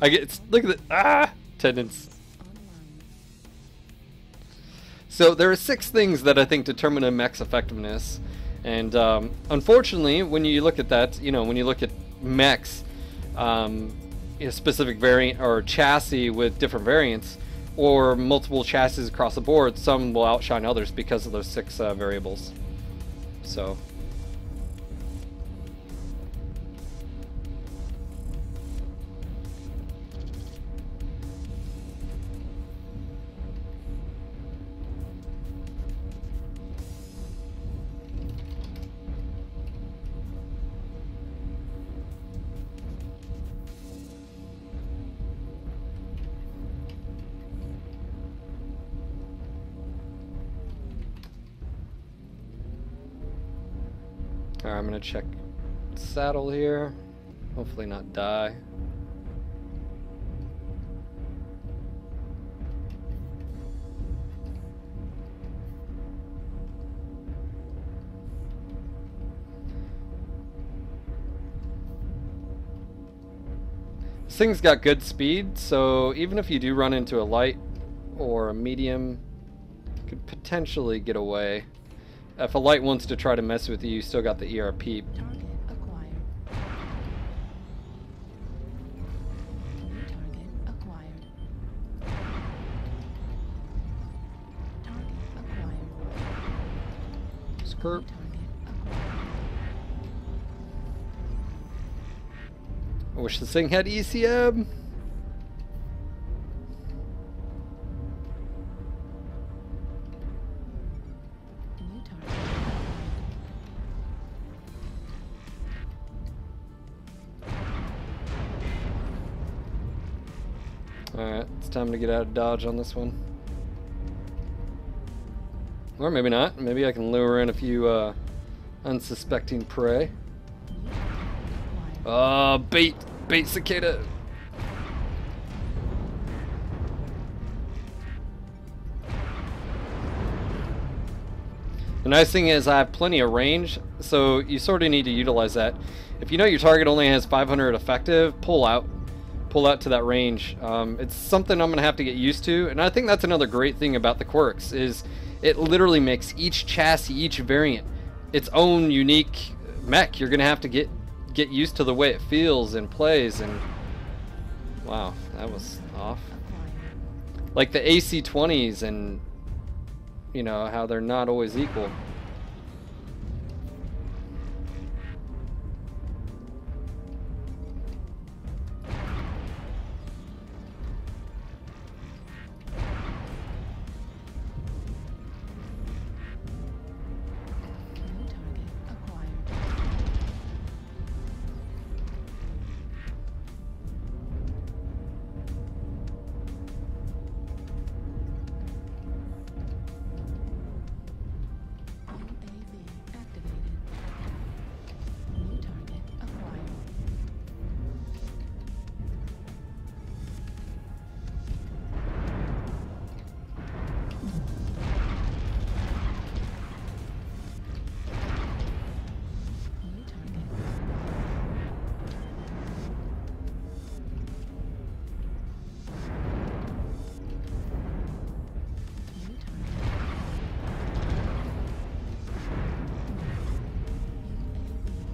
I get, look at the, tendons. So there are 6 things that I think determine a mech's effectiveness. And unfortunately, when you look at that, you know, when you look at mechs, a specific variant or chassis with different variants, or multiple chassis across the board, some will outshine others because of those 6 variables. So. Alright, I'm gonna check saddle here. Hopefully not die. This thing's got good speed, so even if you do run into a light or a medium, you could potentially get away. If a light wants to try to mess with you, you still got the ERP. Target acquired. New target acquired. Target acquired. Skirt. Target acquired. I wish this thing had ECM. New target. Alright, it's time to get out of dodge on this one. Or maybe not. Maybe I can lure in a few unsuspecting prey. Bait! Bait Cicada! The nice thing is I have plenty of range, so you sort of need to utilize that. If you know your target only has 500 effective, pull out. Pull out to that range. It's something I'm going to have to get used to, and I think that's another great thing about the quirks, is it literally makes each chassis, each variant, its own unique mech. You're going to have to get used to the way it feels and plays, and wow, that was off. Like the AC-20s, and you know how they're not always equal.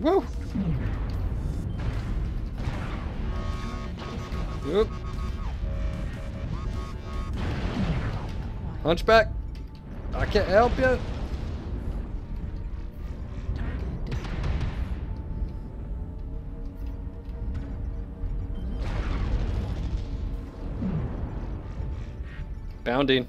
Woo! Oop. Hunchback, I can't help you. Bounding.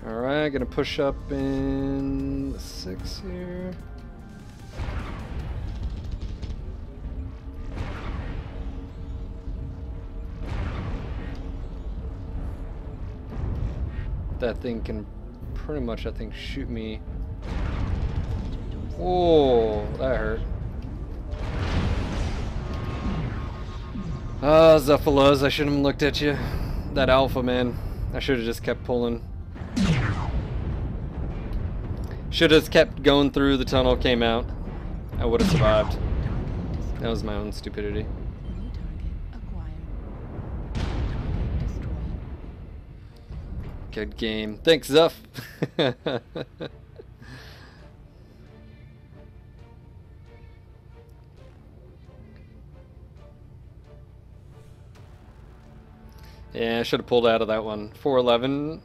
Alright, gonna push up in 6 here. that thing can pretty much, I think, shoot me. Oh, that hurt. Ah, Zephalos, I shouldn't have looked at you. That alpha, man. I should have just kept pulling. Should have kept going through the tunnel, came out. I would have survived. That was my own stupidity. New target acquired. Target destroyed. Good game. Thanks, Zuff. Yeah, I should have pulled out of that one. 411.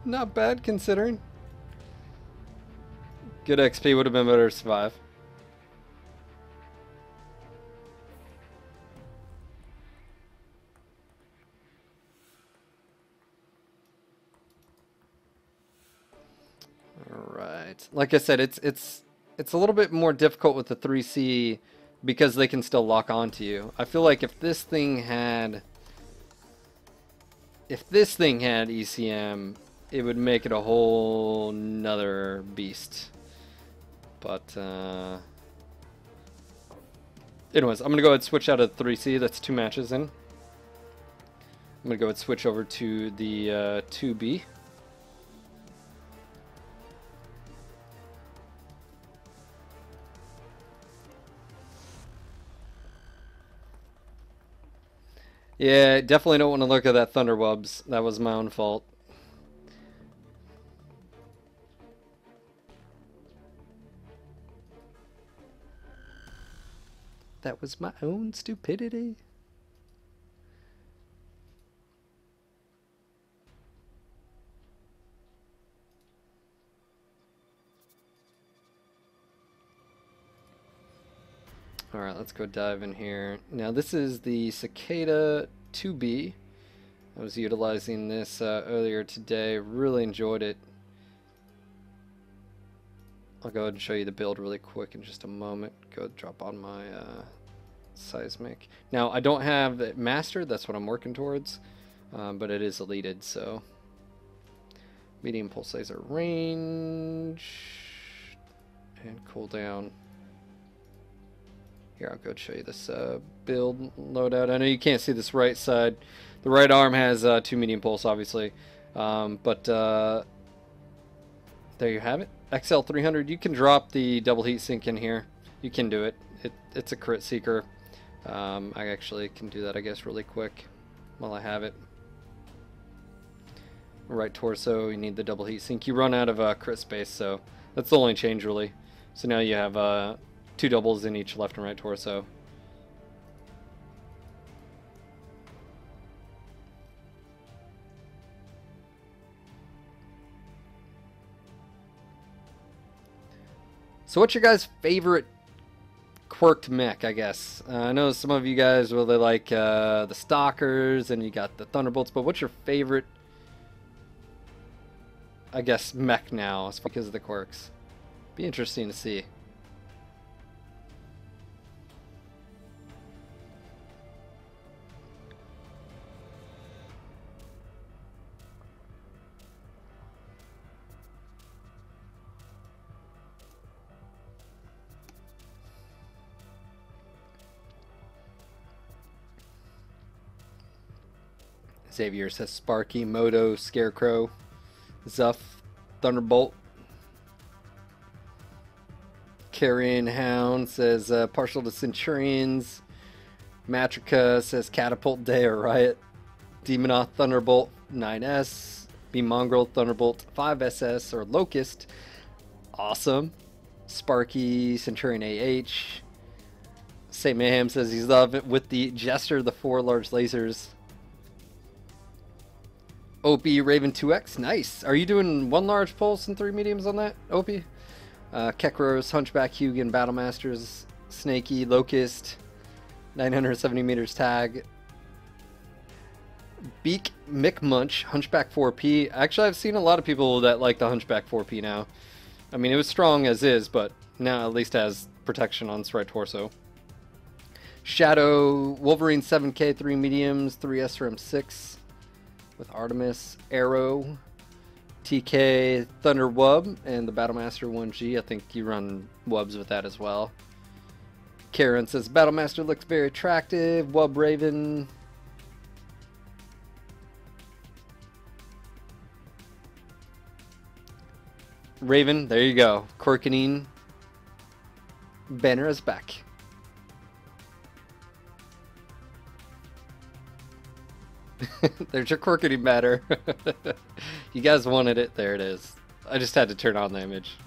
Not bad considering. Good XP, would have been better to survive. Alright. Like I said, it's a little bit more difficult with the 3C because they can still lock onto you. I feel like if this thing had ECM, it would make it a whole nother beast. But anyways, I'm gonna go ahead and switch out of 3C. That's 2 matches in. I'm gonna go ahead and switch over to the 2B. Yeah, definitely don't want to look at that Thunderwubs. That was my own fault. That was my own stupidity. Alright, let's go dive in here. Now this is the Cicada 2B. I was utilizing this earlier today. Really enjoyed it. I'll go ahead and show you the build really quick in just a moment. Go drop on my seismic. Now I don't have it mastered, that's what I'm working towards. But it is deleted, so. Medium pulse laser range. And cooldown. Here, I'll go show you this build loadout. I know you can't see this right side. The right arm has 2 medium pulse, obviously. But there you have it. XL 300. You can drop the double heat sink in here. You can do it. It's a crit seeker. I actually can do that, I guess, really quick while I have it. Right torso, you need the double heat sink. You run out of crit space, so that's the only change, really. So now you have 2 doubles in each left and right torso. So what's your guys' favorite quirked mech, I guess? I know some of you guys really like the Stalkers and you got the Thunderbolts, but what's your favorite, I guess, mech now because of the quirks? Be interesting to see. Xavier says Sparky, Moto, Scarecrow, Zuff, Thunderbolt. Carrion Hound says partial to Centurions. Matrica says Catapult Day or Riot. Demonoth Thunderbolt 9S. B Mongrel Thunderbolt 5SS or Locust. Awesome. Sparky Centurion AH. Saint Mayhem says he's love it with the Jester, the 4 large lasers. Opie Raven 2X, nice. Are you doing 1 large pulse and 3 mediums on that, Opie? Kekros, Hunchback Hugin, Battlemasters, Snakey, Locust, 970 meters tag. Beak Mick Munch, Hunchback 4P. Actually, I've seen a lot of people that like the Hunchback 4P now. I mean, it was strong as is, but now at least has protection on its right torso. Shadow, Wolverine 7K, 3 mediums, 3 SRM 6. with Artemis, Arrow, TK, Thunder Wub, and the Battlemaster 1G. I think you run Wubs with that as well. Karen says, Battlemaster looks very attractive. Wub Raven. Raven, there you go. Corkinine. Banner is back. There's your Corkinine banner. You guys wanted it. There it is. I just had to turn on the image.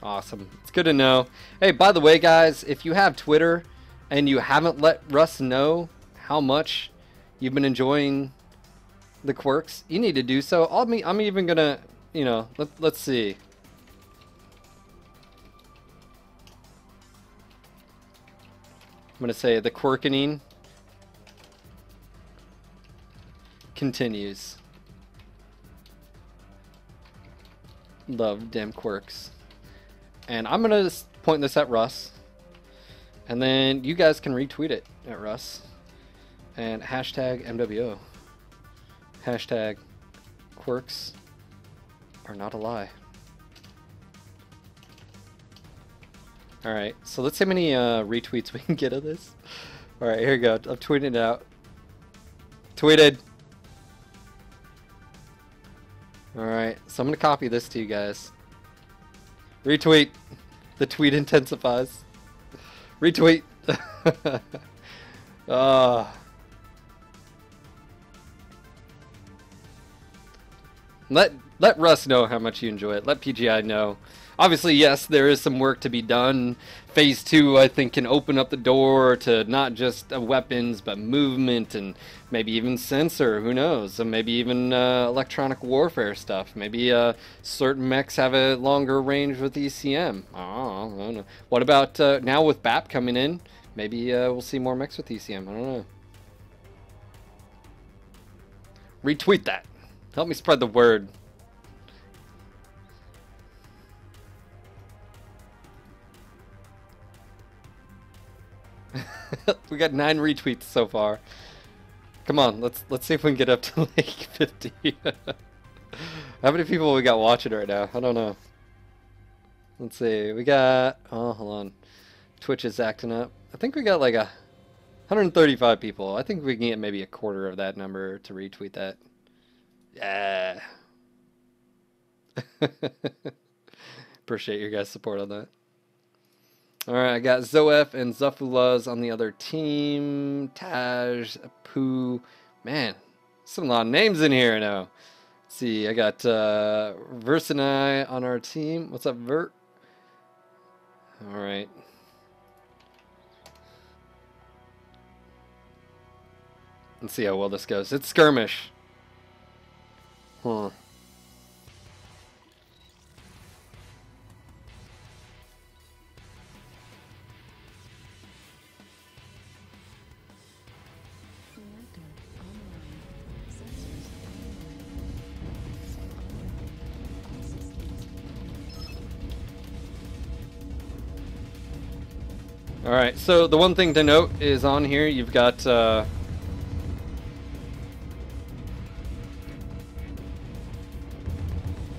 Awesome. It's good to know. Hey, by the way, guys, if you have Twitter and you haven't let Russ know how much you've been enjoying the quirks, you need to do so. I'm even gonna, you know, let's see. I'm gonna say the quirkinine continues. Love damn quirks. And I'm gonna point this at Russ, and then you guys can retweet it at Russ, and hashtag MWO. Hashtag quirks are not a lie. Alright, so let's see how many retweets we can get of this. Alright, here we go. I'm tweeting it out. Tweeted. Alright, so I'm gonna copy this to you guys. Retweet. The tweet intensifies. Retweet. Let Russ know how much you enjoy it. Let PGI know. Obviously, yes, there is some work to be done. Phase 2, I think, can open up the door to not just weapons, but movement and maybe even sensor. Who knows? And maybe even electronic warfare stuff. Maybe certain mechs have a longer range with ECM. Oh, I don't know. What about now with BAP coming in? Maybe we'll see more mechs with ECM. I don't know. Retweet that. Help me spread the word. We got 9 retweets so far. Come on, let's see if we can get up to like 50. How many people we got watching right now? I don't know. Let's see. We got, oh, hold on. Twitch is acting up. I think we got like 135 people. I think we can get maybe a quarter of that number to retweet that. Yeah. Appreciate your guys' support on that. Alright, I got Zoef and Zafulaz on the other team. Taj, Apu. Man, some lot of names in here now. Let's see, I got Versinai on our team. What's up, Vert? Alright. Let's see how well this goes. It's Skirmish. Huh. Alright, so the one thing to note is on here you've got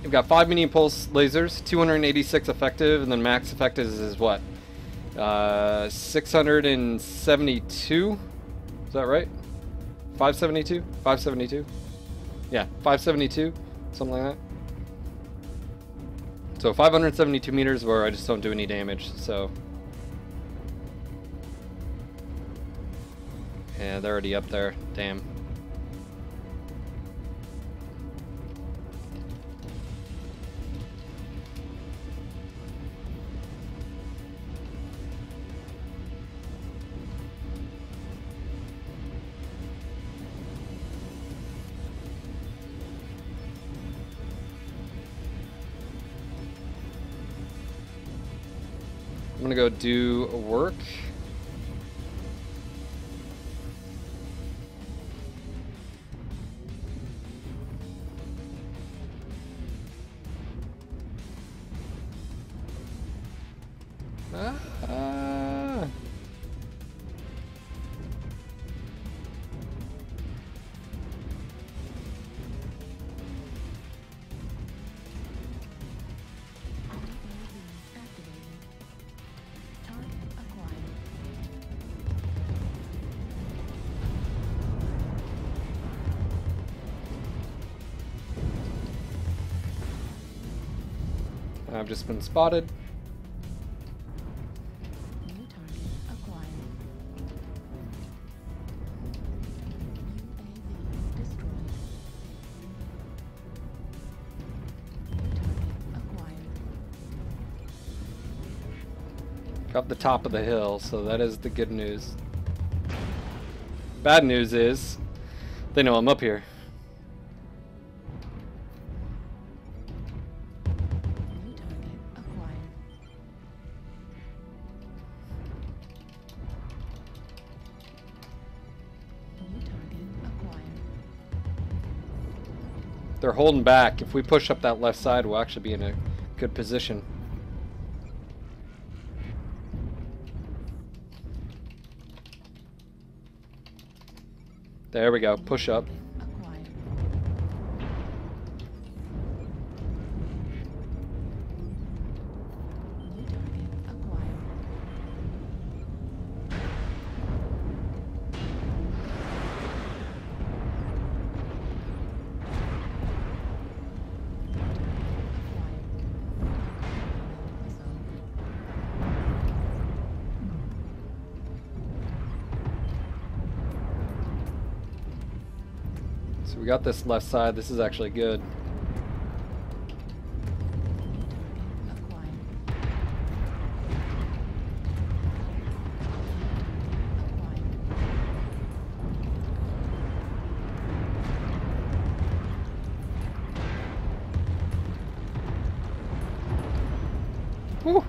you've got 5 medium pulse lasers, 286 effective, and then max effective is what? 672? Is that right? 572? 572? Yeah, 572, something like that. So 572 meters where I just don't do any damage, so. Yeah, they're already up there. Damn. I'm gonna go do work. Ah. I've just been spotted. New target acquired. UAV destroyed. New target acquired. Got the top of the hill, so that is the good news. Bad news is, they know I'm up here. New target acquired. New target acquired. They're holding back. If we push up that left side, we'll actually be in a good position. There we go. Push up. Acquired. New target acquired. So we got this left side. This is actually good. Acquired. Whew.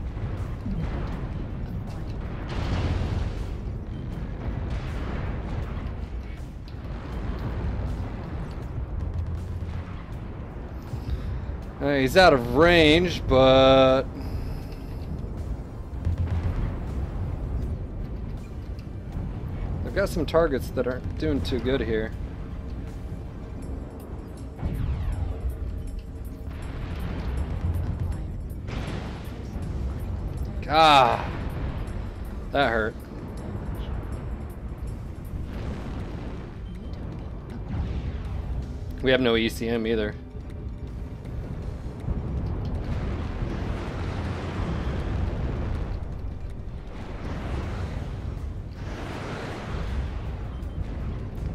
He's out of range, but I've got some targets that aren't doing too good here. Ah, that hurt. We have no ECM either.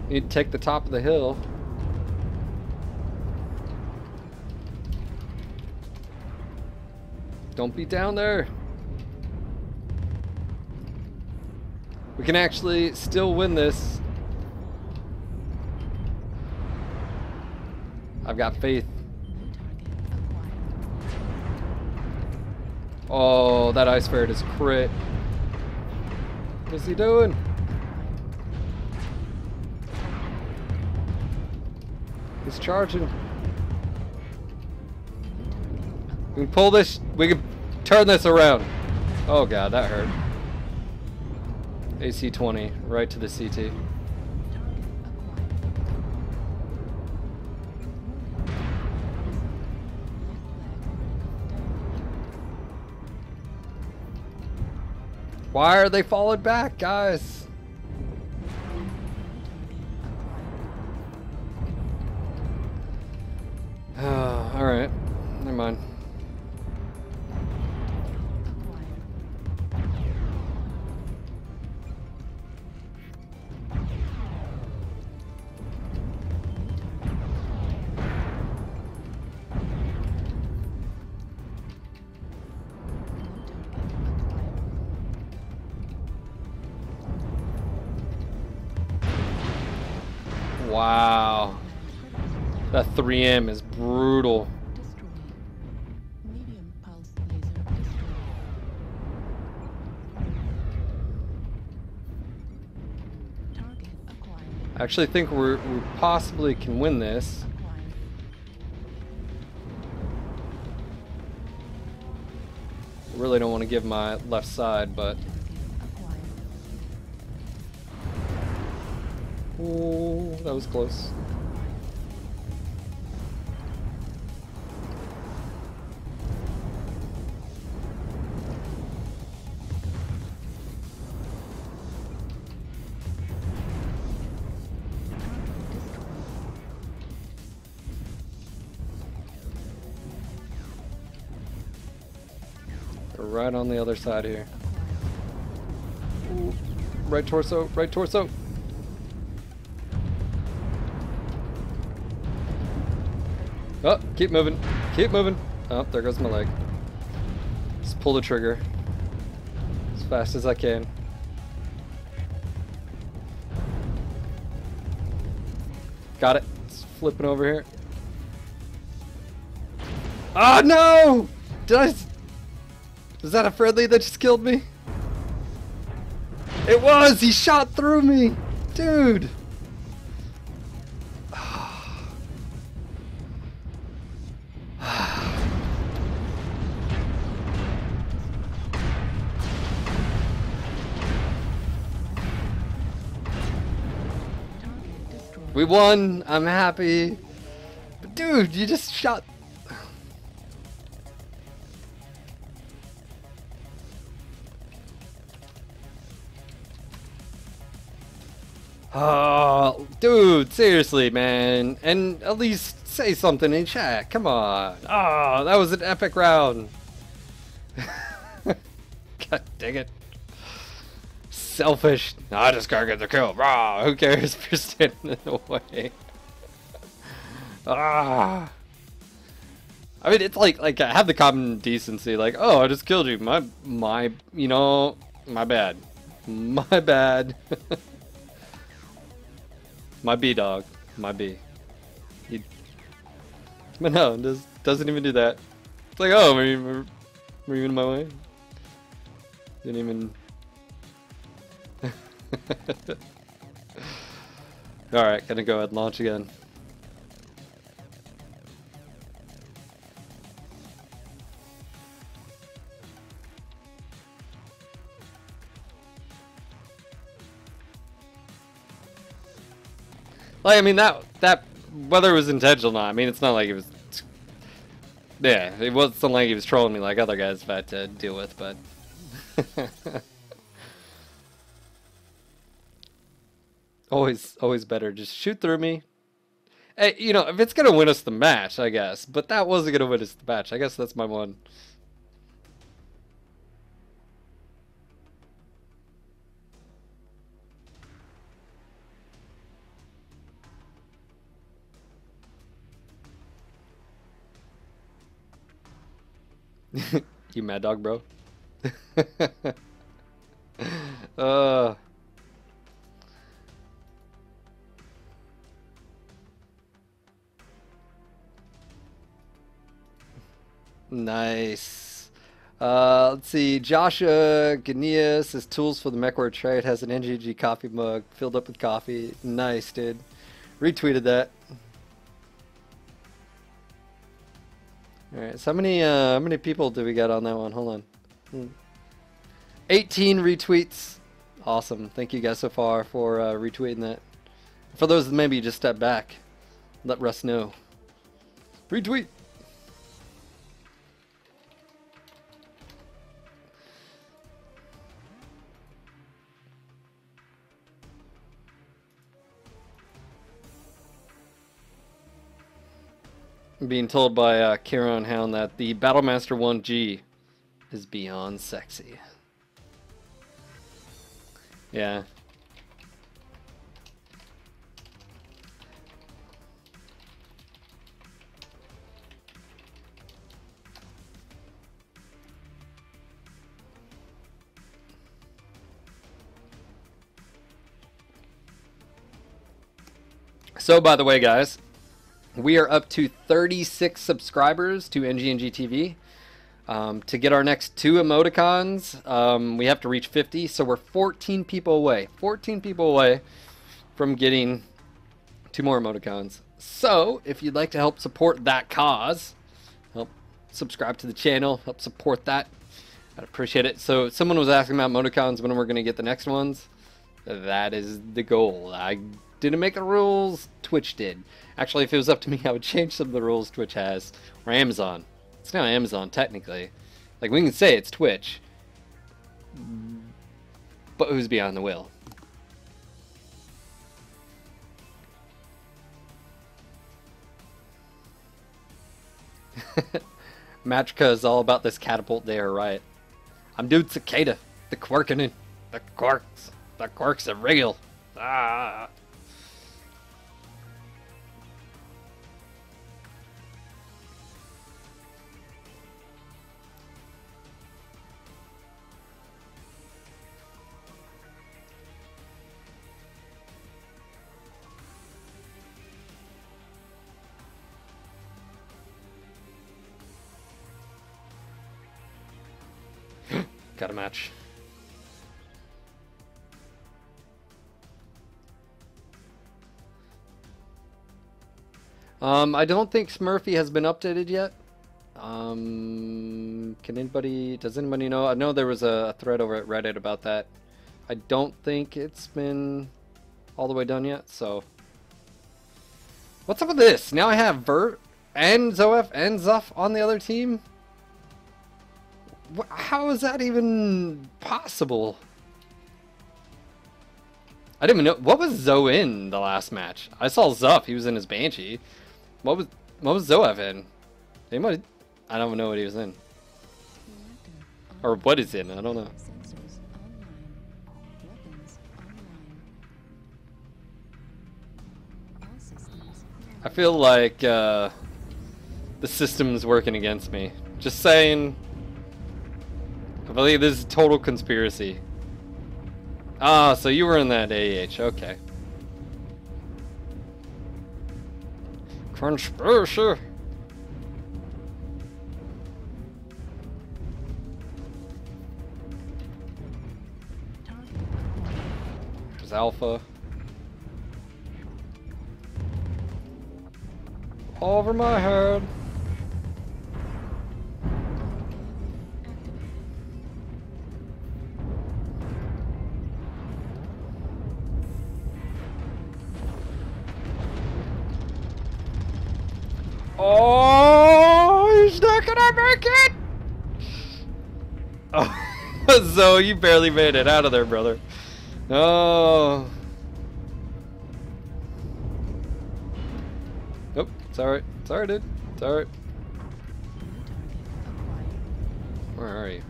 Need to take the top of the hill. Don't be down there. We can actually still win this. I've got faith. Oh, that ice ferret is crit. What's he doing? He's charging. We can pull this. We can turn this around. Oh god, that hurt. AC-20 right to the CT. Why are they falling back, guys? Alright, never mind. Wow. That 3M is brutal. Destroyed. Medium pulse laser destroyed. Target acquired. I actually think we possibly can win this. Acquired. Really don't want to give my left side, but... Oh, that was close. They're right on the other side here. Ooh, right torso, right torso. Oh, keep moving, keep moving. Oh, there goes my leg. Just pull the trigger as fast as I can. Got it. It's flipping over here. Oh no! Did I? Was that a friendly that just killed me? It was! He shot through me! Dude! We won! I'm happy! But dude, you just shot... Oh, dude, seriously, man. And at least say something in chat. Come on. Oh, that was an epic round. God dang it. Selfish. I just gotta get the kill. Rah, who cares if you're standing in the way? Ah. I mean, it's like I have the common decency. Like, oh, I just killed you. You know, my bad. My bad. My B dog. My B. But no, it doesn't even do that. It's like, oh, were you in my way? Didn't even... Alright, gonna go ahead and launch again. Like, I mean, that whether it was intentional or not, I mean, it's not like it was... Yeah, it wasn't like he was trolling me like other guys I've had to deal with, but... Always better. Just shoot through me. Hey, you know, if it's gonna win us the match, I guess. But that wasn't gonna win us the match. I guess that's my one. You mad dog, bro? Nice. Let's see. Joshua Gania says tools for the MechWarrior trade has an NGG coffee mug filled up with coffee. Nice, dude. Retweeted that. Alright, so how many people do we got on that one? Hold on. 18 retweets. Awesome. Thank you guys so far for retweeting that. For those that maybe just step back, let Russ know. Retweet. I'm being told by Kieran Hound that the Battlemaster 1G is beyond sexy. Yeah. So, by the way, guys, we are up to 36 subscribers to NGNG TV. To get our next 2 emoticons, we have to reach 50, so we're 14 people away. 14 people away from getting 2 more emoticons. So, if you'd like to help support that cause, help subscribe to the channel, help support that. I'd appreciate it. So someone was asking about emoticons, when we're going to get the next ones. That is the goal. I didn't make the rules, Twitch did. Actually, if it was up to me, I would change some of the rules Twitch has. Or Amazon. It's now Amazon, technically. Like, we can say it's Twitch. But who's beyond the will? Matchka is all about this catapult there, right? I'm dude Cicada. The quirking. The quirks. The quirks are real. Ah. Got a match. I don't think Smurfy has been updated yet. Does anybody know? I know there was a thread over at Reddit about that. I don't think it's been all the way done yet, so. What's up with this? Now I have Vert and Zoef and Zuff on the other team? How is that even possible? I didn't even know. What was Zoe in the last match? I saw Zuff. He was in his Banshee. What was Zoef in? Anybody? I don't know what he was in. Or what he's in. I don't know. Sensors online. Weapons online. All systems I feel like the system's working against me. Just saying. I believe this is total conspiracy. Ah, so you were in that AH, okay. Conspiracy! target There's Alpha. Over my head. Oh, he's not gonna make it! Oh, Zoe, you barely made it out of there, brother. Oh. Nope, it's alright. It's alright, dude. It's alright. Where are you?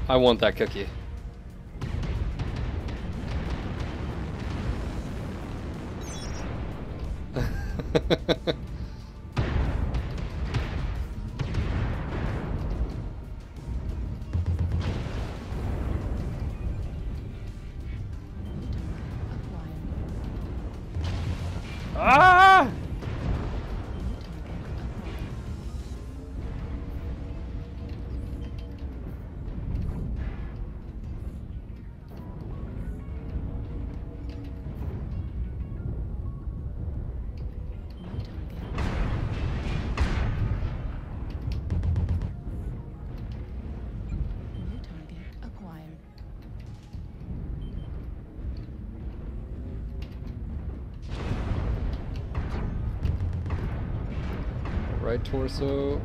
I want that cookie. Ah! New target acquired. Right torso. New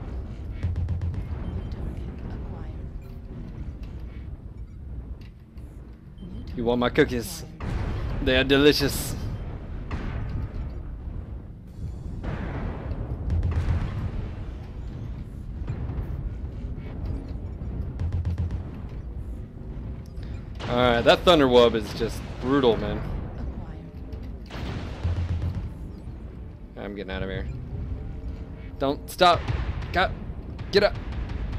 target acquired. New You want my target cookies? acquired. They are delicious. Alright, that Thunder Wub is just brutal, man. Acquired. I'm getting out of here. Don't stop. Get up.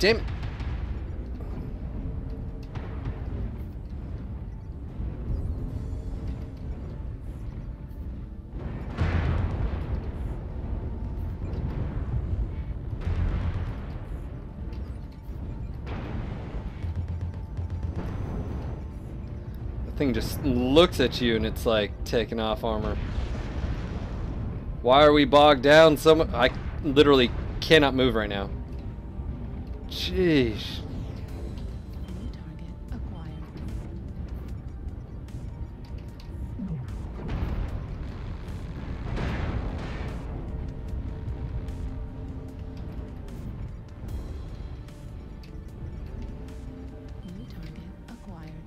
Damn it. The thing just looks at you and it's like taking off armor. Why are we bogged down so much? I literally cannot move right now. Jeez. New target acquired. New target acquired.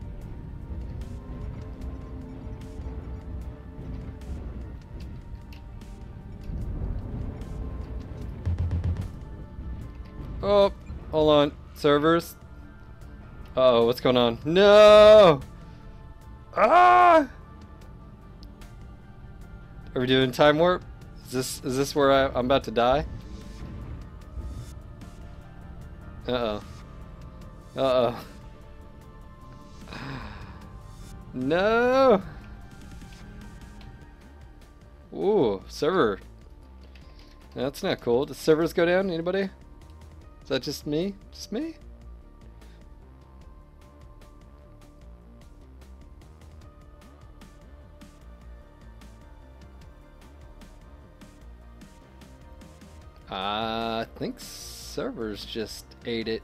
Oh, hold on. Servers? Uh-oh, what's going on? No! Ah! Are we doing time warp? Is this where I'm about to die? Uh-oh. Uh-oh. No! Ooh, server. That's not cool. Does servers go down? Anybody? Is that just me? Just me? I think servers just ate it.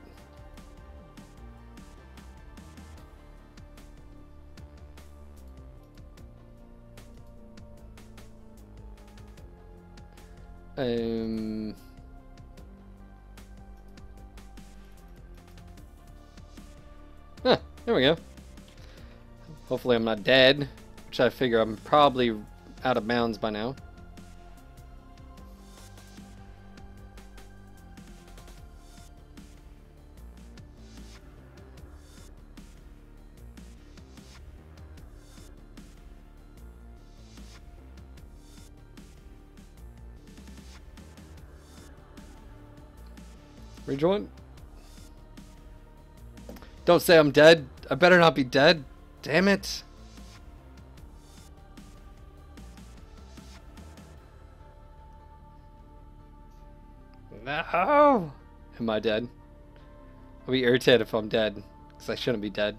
Huh, there we go. Hopefully I'm not dead, which I figure I'm probably out of bounds by now. Rejoin? Don't say I'm dead. I better not be dead. Damn it. No. Am I dead? I'll be irritated if I'm dead, because I shouldn't be dead.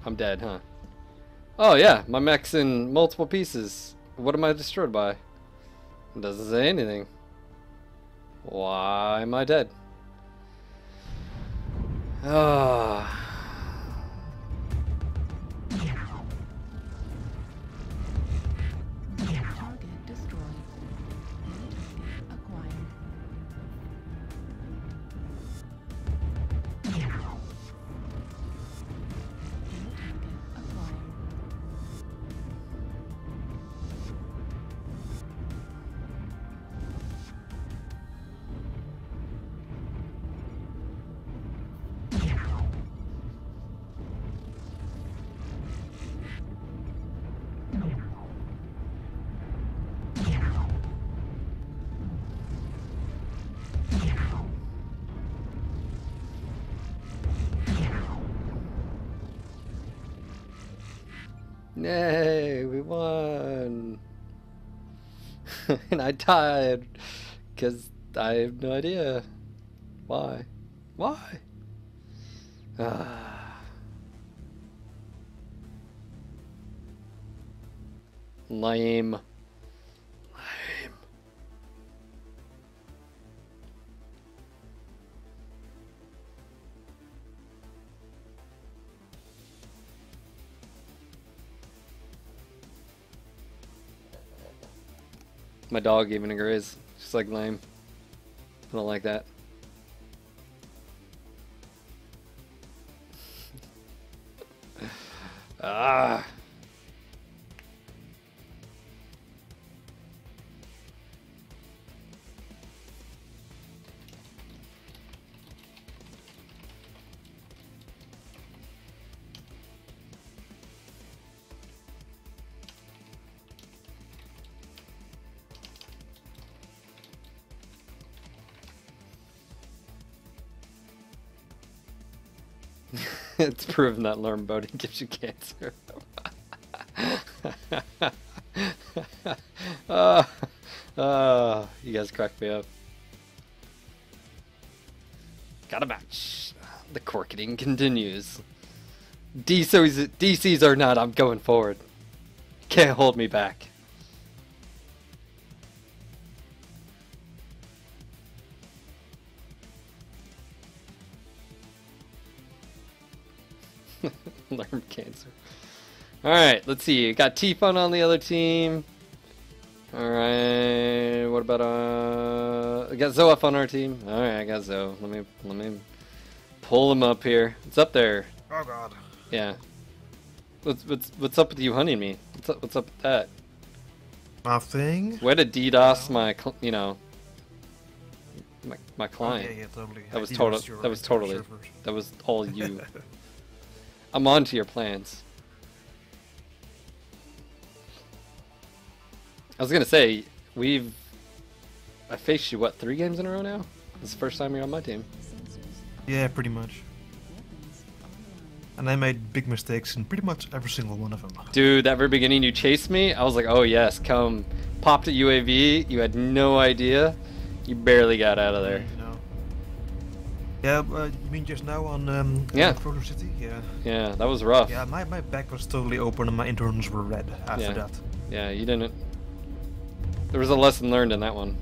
I'm dead, huh? Oh yeah, my mech's in multiple pieces. What am I destroyed by? It doesn't say anything. Why am I dead? Ah. Target destroyed. New target acquired. New target acquired. Yay, we won. And I died because I have no idea why. Why? Ah. Lame. Lame. My dog even agrees. Just like lame. I don't like that. Ah. It's proven that learn boating gives you cancer. You guys cracked me up. Got a match. The corketing continues. DCs or not, I'm going forward. Can't hold me back. Learn cancer. Alright, let's see. Got T-Fun on the other team. Alright, what about I got Zoef on our team. Alright, I got Zoe. Let me pull him up here. It's up there. Oh god. Yeah. What's up with you hunting me? What's up with that? Nothing. Way to DDoS my my client. Oh, yeah, totally. That was totally that was all you. I'm on to your plans. I was gonna say I faced you what 3 games in a row now? This is the first time you're on my team. Yeah, pretty much. And I made big mistakes in pretty much every single one of them. Dude, that very beginning you chased me, I was like, oh yes, come. Popped a UAV, you had no idea. You barely got out of there. No. Yeah, you mean just now on Yeah. Frozen City? Yeah. Yeah, that was rough. Yeah, my back was totally open and my internals were red after that. Yeah, you didn't. There was a lesson learned in that one.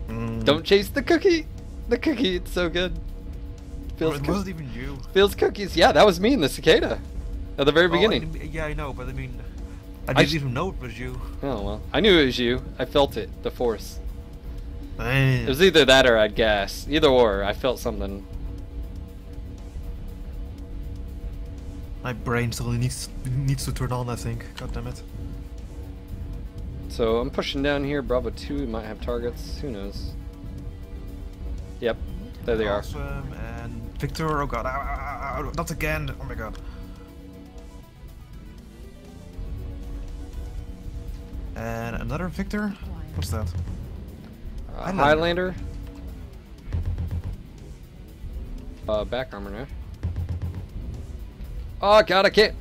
Mm. Don't chase the cookie! The cookie, it's so good. Well, it wasn't even you. Feels cookies. Yeah, that was me in the Cicada. At the very beginning. Yeah, I know, but I mean, I didn't even know it was you. Oh, well. I knew it was you. I felt it. The force. Damn. It was either that or I'd gas. Either or. I felt something. My brain still needs to turn on, I think. God damn it. So I'm pushing down here. Bravo 2 might have targets. Who knows? Yep. There they are. Awesome. And Victor, oh god, ow, ow, ow, not again. Oh my god. And another Victor? What's that? Highlander. Back armor now. Oh god, I can't.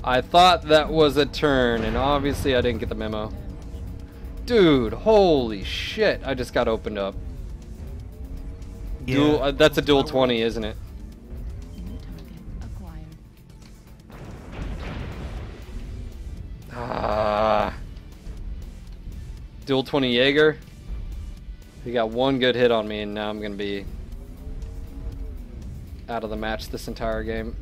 I thought that was a turn, and obviously I didn't get the memo. Dude, holy shit! I just got opened up. Yeah, Dual, that's a dual 20, isn't it? Ah. Dual 20 Jaeger. He got one good hit on me, and now I'm gonna be out of the match this entire game.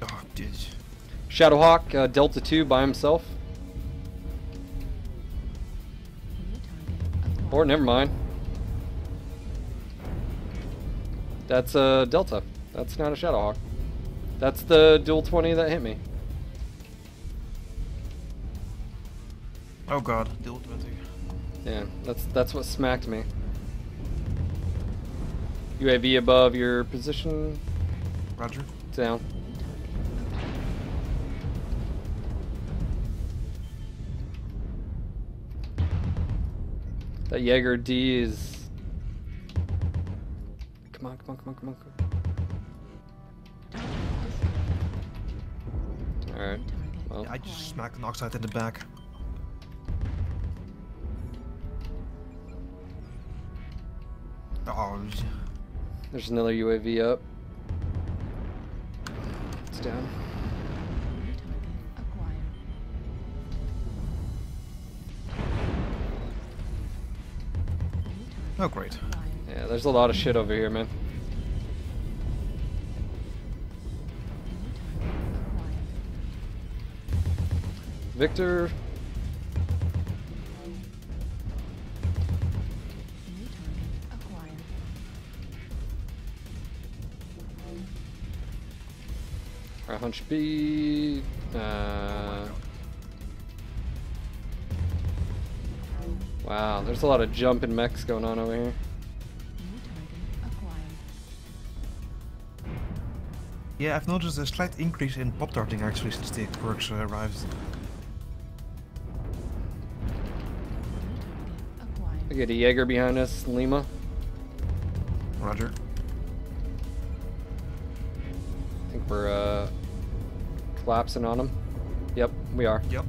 Oh, dude. Shadowhawk, Delta 2 by himself. Or never mind. That's a Delta. That's not a Shadowhawk. That's the dual 20 that hit me. Oh god, dual 20. Yeah, that's what smacked me. UAV above your position. Roger. Down. That Jaeger D is. Come on, come on, come on, come on. Alright. Well. I just smacked an oxide in the back. Oh. There's another UAV up. It's down. Oh, great. Yeah, there's a lot of shit over here, man. Victor. Our hunch B. Wow, there's a lot of jumping mechs going on over here. Yeah, I've noticed a slight increase in pop-darting actually since the quirks arrived. I get a Jaeger behind us, Lima. Roger. I think we're collapsing on him. Yep, we are. Yep.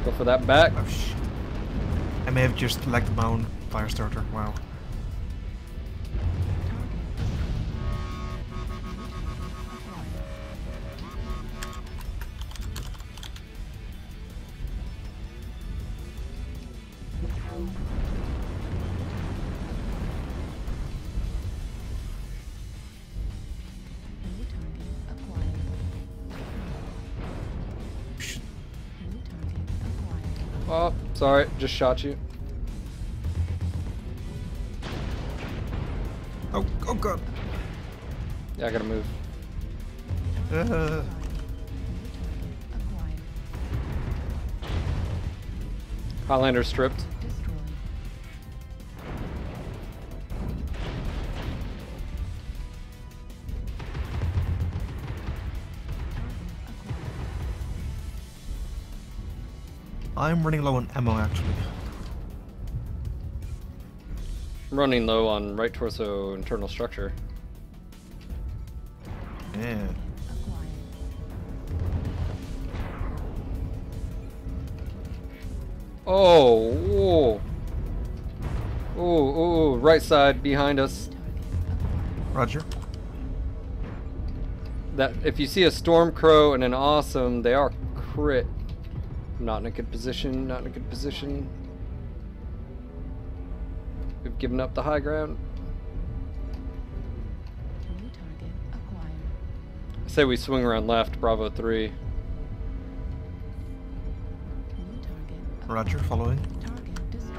Go for that back. Oh shit. I may have just lagged my own fire starter. Wow. Oh, sorry, just shot you. Oh, oh god. Yeah, I gotta move. Acquired. Uh, Highlander stripped. Destroyed. I'm running low on ammo actually. I'm running low on right torso internal structure. Yeah. Acquired. Oh, whoa. Oh, right side behind us. Target acquired. Roger. That if you see a storm crow and an awesome, they are crit. Not in a good position. Not in a good position. We've given up the high ground. New target acquired. I say we swing around left. Bravo 3. New target acquired. Roger, following. Target destroyed.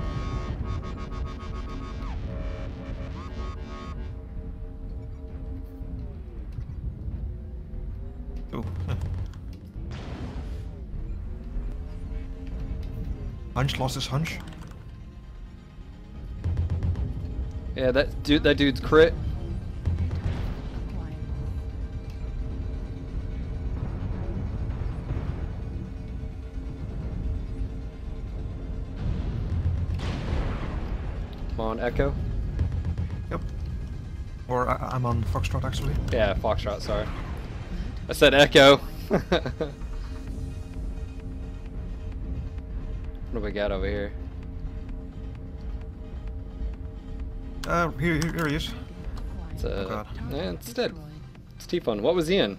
Oh. Hunch lost his hunch. Yeah, that dude's crit. Acquired. Come on, Echo. Yep. Or I'm on Foxtrot actually. Yeah, Foxtrot. Sorry, I said Echo. What do we got over here? Here he is. It's God. yeah, it's dead. It's T-Fun. What was he in?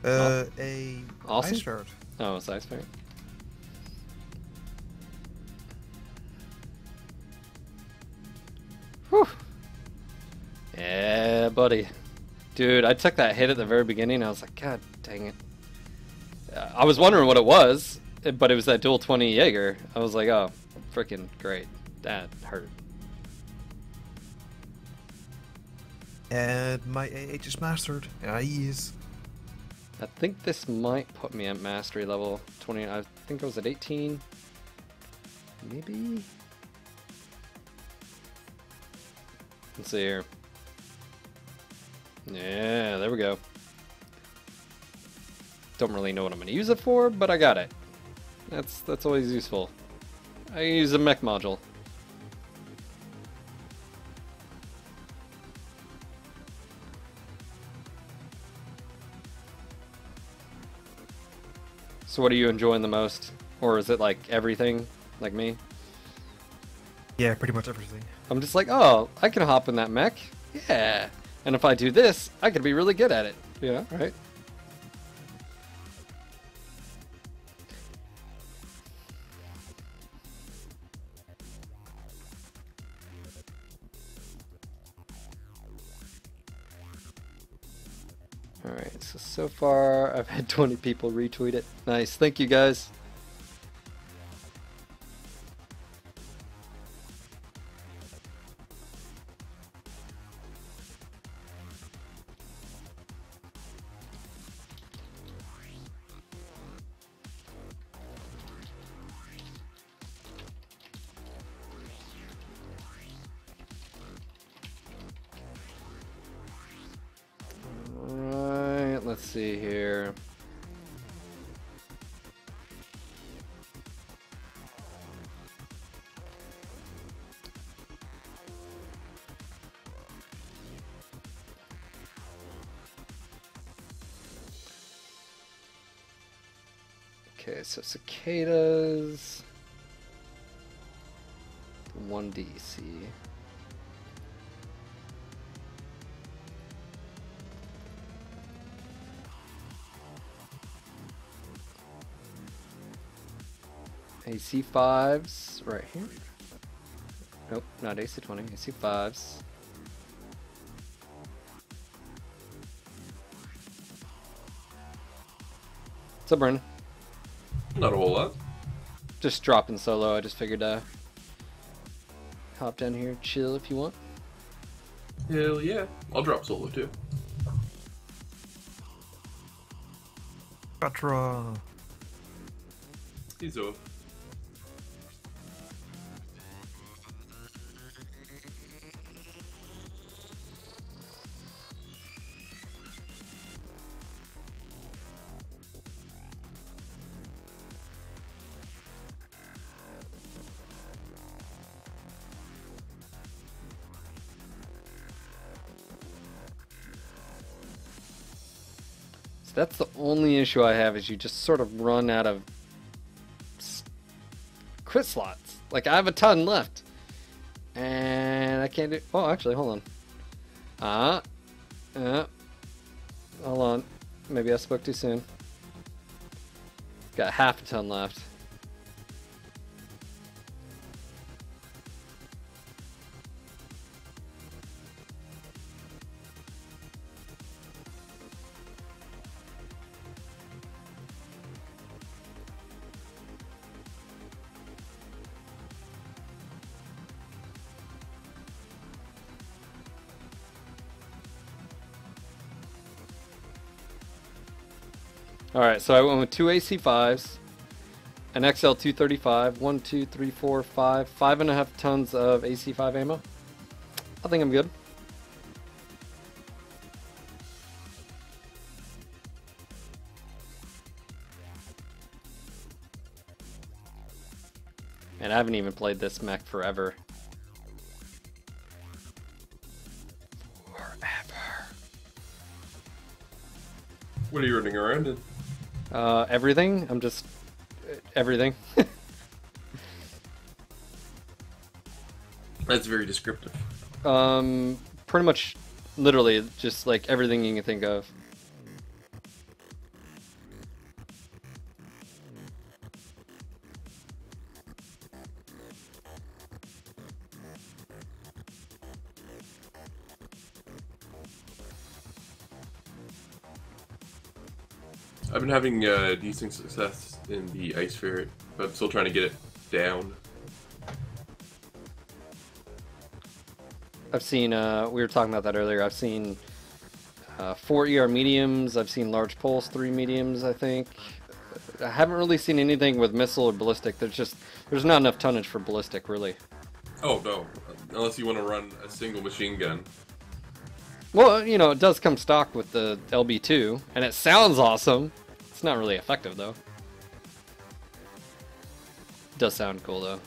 A Awesome? ice shirt. Oh, it's Ice Parent. Whew. Yeah, buddy. Dude, I took that hit at the very beginning. I was like, God dang it. I was wondering what it was, but it was that dual 20 Jaeger. I was like, oh, freaking great. That hurt. And my AH is mastered. Yeah, he is. I think this might put me at mastery level 20. I think I was at 18. Maybe? Let's see here. Yeah, there we go. Don't really know what I'm going to use it for, but I got it. That's always useful. I use a mech module. So what are you enjoying the most? Or is it like everything, like me? Yeah, pretty much everything. I'm just like, oh, I can hop in that mech. Yeah. And if I do this, I could be really good at it. Yeah, right? Alright, so far I've had 20 people retweet it. Nice, thank you guys. Alright, let's see here. Okay, so cicadas. 1 DC. AC5s right here. Nope, not AC20, AC5s. What's up, Brandon? Not a whole lot. just dropping solo. I just figured hop down here, chill if you want. Hell yeah. I'll drop solo too. Gotcha. He's off. So that's the only issue I have, is you just sort of run out of crit slots. Like, I have a ton left, and I can't do. Oh, actually, hold on. Hold on. Maybe I spoke too soon. Got half a ton left. Alright, so I went with 2 AC5s, an XL235, 1, 2, 3, 4, 5, 5.5 tons of AC5 ammo. I think I'm good. And I haven't even played this mech forever. What are you running around in? Everything. I'm just everything. That's very descriptive. Pretty much, literally, just like everything you can think of. I've been having decent success in the ice ferret, but I'm still trying to get it down. I've seen, we were talking about that earlier, I've seen 4 ER mediums, I've seen large pulse, 3 mediums, I think. I haven't really seen anything with missile or ballistic. There's not enough tonnage for ballistic, really. Oh no, unless you want to run a single machine gun. Well, you know, it does come stock with the LB2, and it sounds awesome. It's not really effective, though. It does sound cool, though.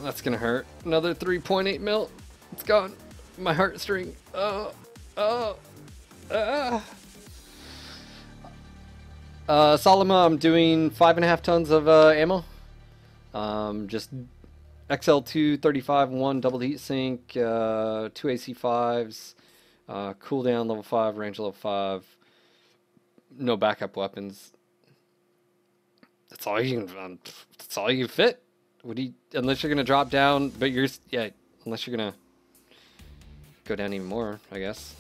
That's gonna hurt. Another 3.8 mil. It's gone. My heartstring. Solima, I'm doing 5.5 tons of ammo. Just XL235, 1 double heat sink, 2 AC5s, cooldown level 5, range level 5, no backup weapons. That's all you can. That's all you can fit. What do you? Unless you're gonna drop down, but unless you're gonna go down even more, I guess.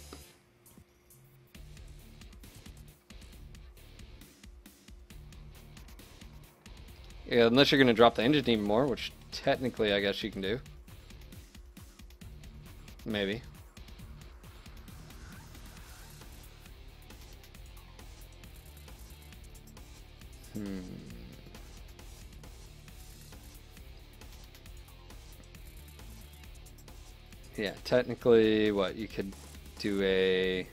Yeah, unless you're gonna drop the engine even more, which technically I guess you can do. Maybe. Yeah, technically, what you could do a.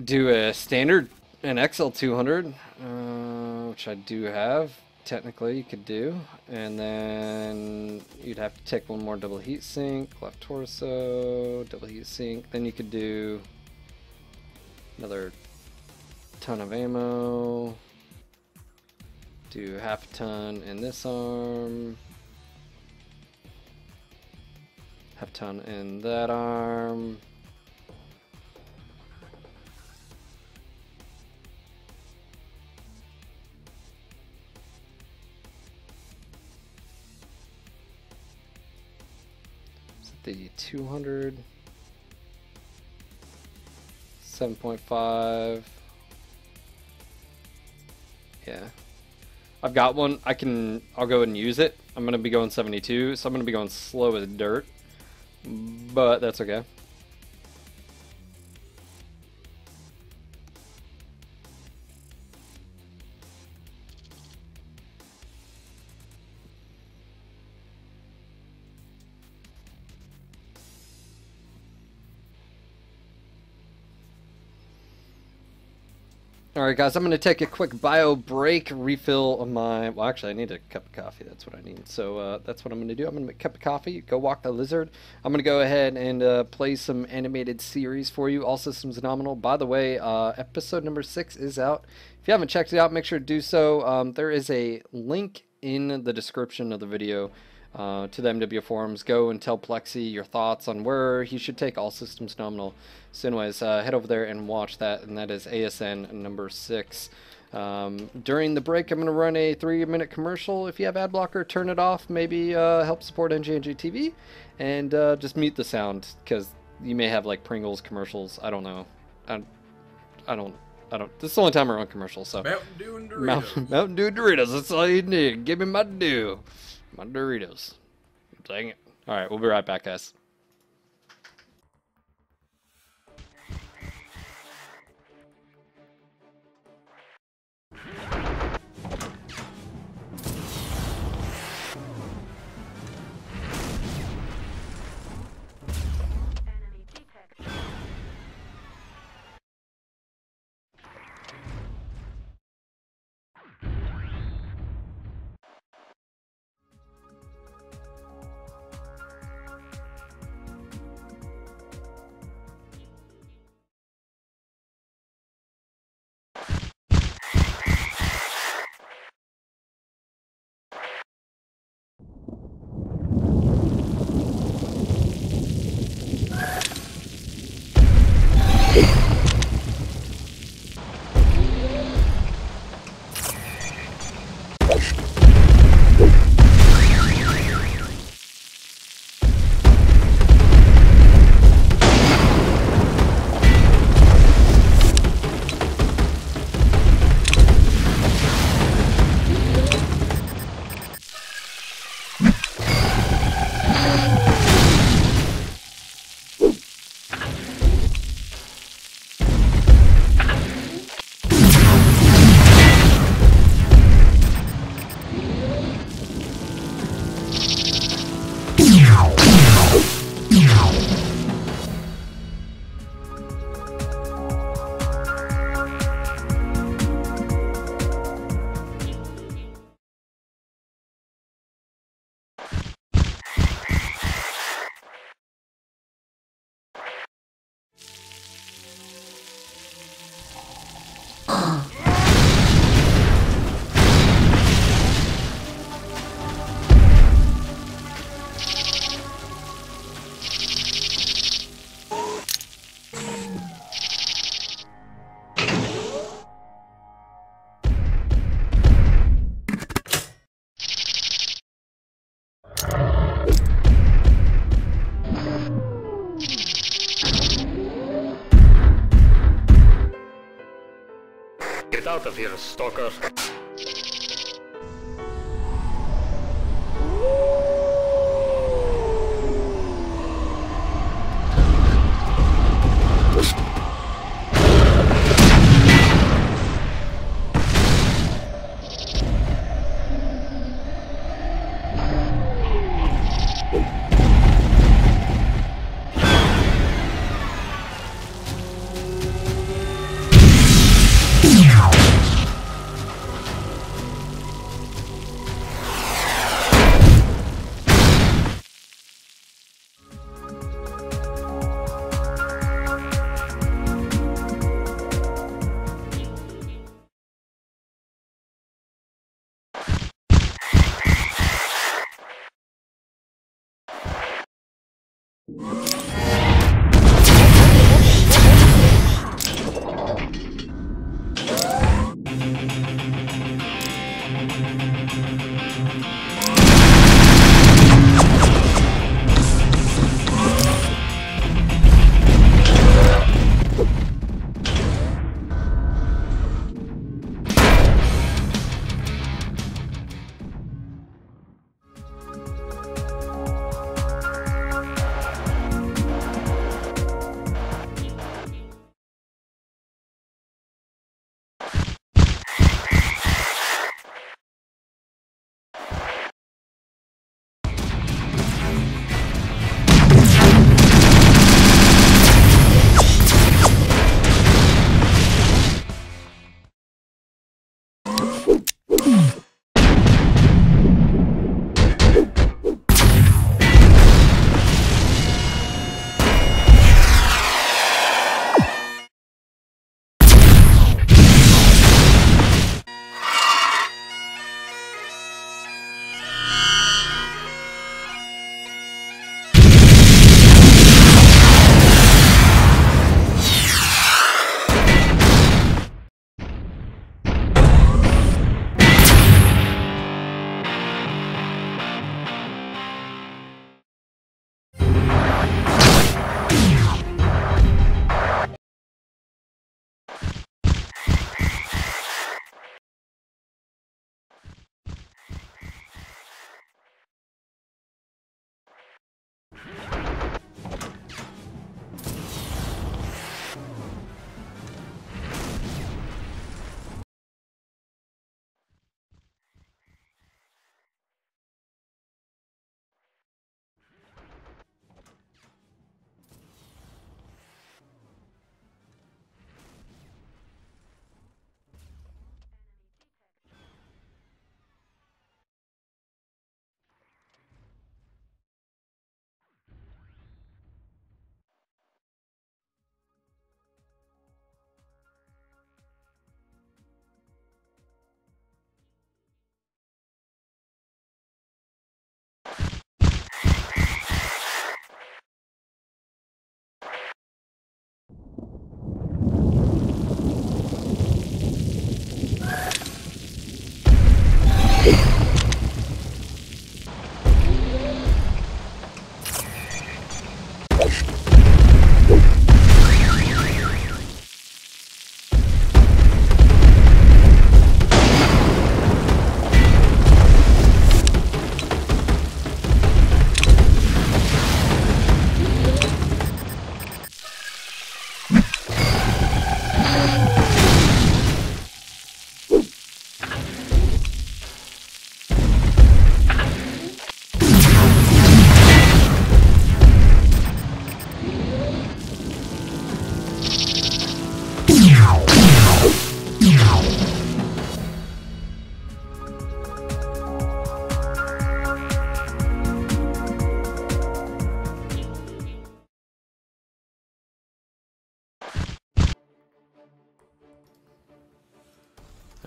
Do a standard, an XL200, which I do have. Technically, you could do, and then you'd have to take one more double heat sink, left torso, double heat sink. Then you could do another ton of ammo. Do half a ton in this arm. Half a ton in that arm. the 200. 7.5. Yeah. I've got one. I'll go ahead and use it. I'm going to be going 72, so I'm going to be going slow as dirt. But that's okay. Alright guys, I'm going to take a quick bio break, refill my... Well, actually, I need a cup of coffee. That's what I need. So that's what I'm going to do. I'm going to make a cup of coffee, go walk the lizard. I'm going to go ahead and play some animated series for you. All systems nominal. By the way, episode number 6 is out. If you haven't checked it out, make sure to do so. There is a link in the description of the video to the MW forums. Go and tell Plexi your thoughts on where he should take All Systems Nominal. So anyways, head over there and watch that, and that is ASN number 6. During the break, I'm going to run a 3-minute commercial. If you have ad blocker, turn it off. Maybe help support NGNG TV, and just mute the sound, because you may have like Pringles commercials. I don't know. I don't. This is the only time I run commercials. So Mountain Dew and Doritos. Mountain Dew Doritos. That's all you need. Give me my dew. My Doritos. Dang it. Alright, we'll be right back, guys. Get out of here, stalker.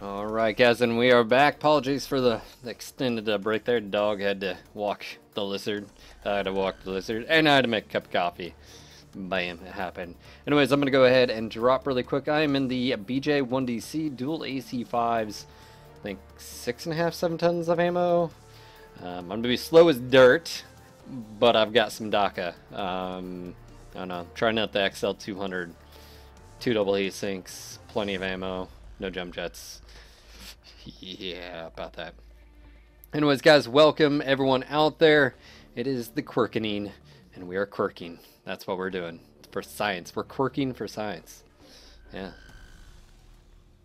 Alright guys, and we are back. Apologies for the extended break there. Dog had to walk the lizard. I had to walk the lizard. And I had to make a cup of coffee. Bam, it happened. Anyways, I'm going to go ahead and drop really quick. I am in the BJ1DC dual AC5s. I think 6.5, 7 tons of ammo. I'm going to be slow as dirt, but I've got some DACA. I don't know. Trying out the XL200. 2 double heat sinks. Plenty of ammo. No jump jets. Yeah, about that. Anyways, guys, welcome everyone out there. It is the quirkening, and we are quirking. That's what we're doing for science. We're quirking for science. Yeah.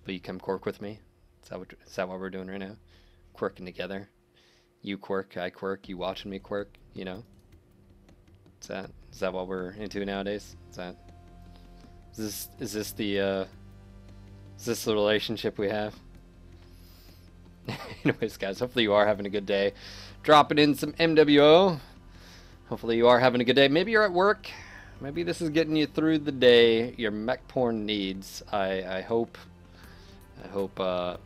Will you come quirk with me? Is that what we're doing right now? Quirking together. You quirk, I quirk. You watching me quirk. You know. Is that what we're into nowadays? Is this the relationship we have? Anyways, guys, hopefully you are having a good day. Dropping in some MWO. Hopefully you are having a good day. Maybe you're at work. Maybe this is getting you through the day. Your mech porn needs. I hope